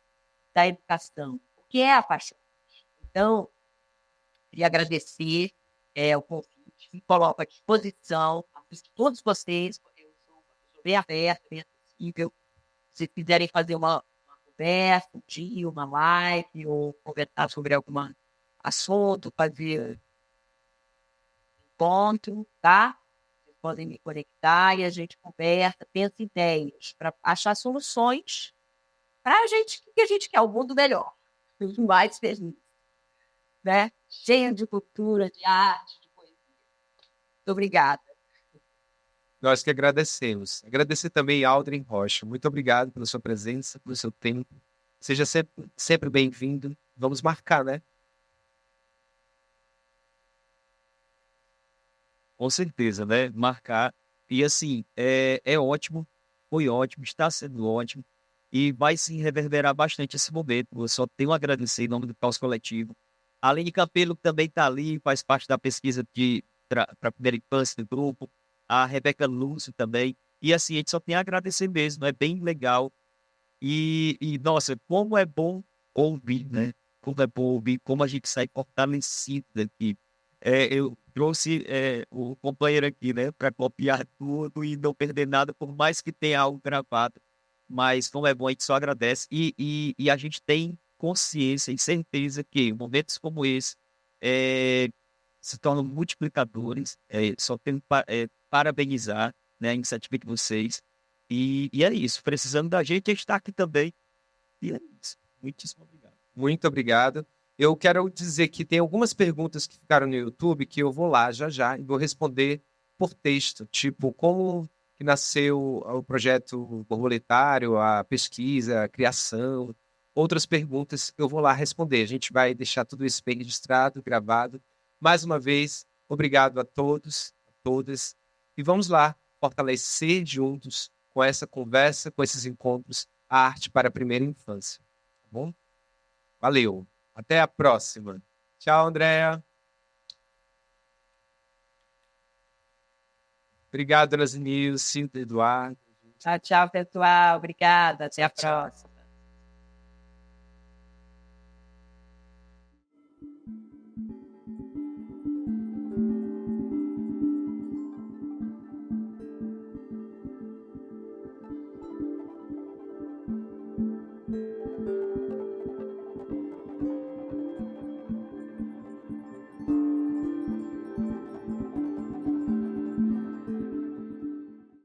da educação, porque é apaixonante. Então, queria agradecer o convite, me coloco à disposição de todos vocês, eu sou uma pessoa bem aberta, bem acessível. Se quiserem fazer uma conversa, um dia, uma live, ou conversar sobre algum assunto, fazer encontro, tá? Vocês podem me conectar e a gente conversa, pensa ideias para achar soluções para a gente, que a gente quer, o mundo melhor, mais feliz, né? Cheio de cultura, de arte, de poesia. Muito obrigada. Nós que agradecemos. Agradecer também a Aldrin Rocha. Muito obrigado pela sua presença, pelo seu tempo. Seja sempre bem-vindo. Vamos marcar, né? Com certeza, né? Marcar. E assim, é ótimo, foi ótimo, está sendo ótimo. E vai se reverberar bastante esse momento. Eu só tenho a agradecer em nome do Caos Coletivo. A Aline Campelo, que também está ali, faz parte da pesquisa para a primeira infância do grupo. A Rebeca Lúcio também. E assim, a gente só tem a agradecer mesmo, é bem legal. Nossa, como é bom ouvir, né? Como é bom ouvir, como a gente sai fortalecido daqui. Eu trouxe o companheiro aqui, né, para copiar tudo e não perder nada, por mais que tenha algo gravado. Mas como é bom, a gente só agradece. E a gente tem consciência e certeza que momentos como esse se tornam multiplicadores. Só tenho parabenizar, né, a iniciativa de vocês. E é isso. Precisando da gente, a gente está aqui também. E é isso. Muitíssimo obrigado. Muito obrigado. Eu quero dizer que tem algumas perguntas que ficaram no YouTube que eu vou lá já já e vou responder por texto, tipo como que nasceu o projeto borboletário, a pesquisa, a criação, outras perguntas eu vou lá responder. A gente vai deixar tudo isso bem registrado, gravado. Mais uma vez, obrigado a todos, a todas, e vamos lá fortalecer juntos com essa conversa, com esses encontros, a arte para a primeira infância. Tá bom? Valeu. Até a próxima. Tchau, Andréa. Obrigado, Dona Zenilce, Eduardo. Tchau, tchau, pessoal. Obrigada. Até a próxima.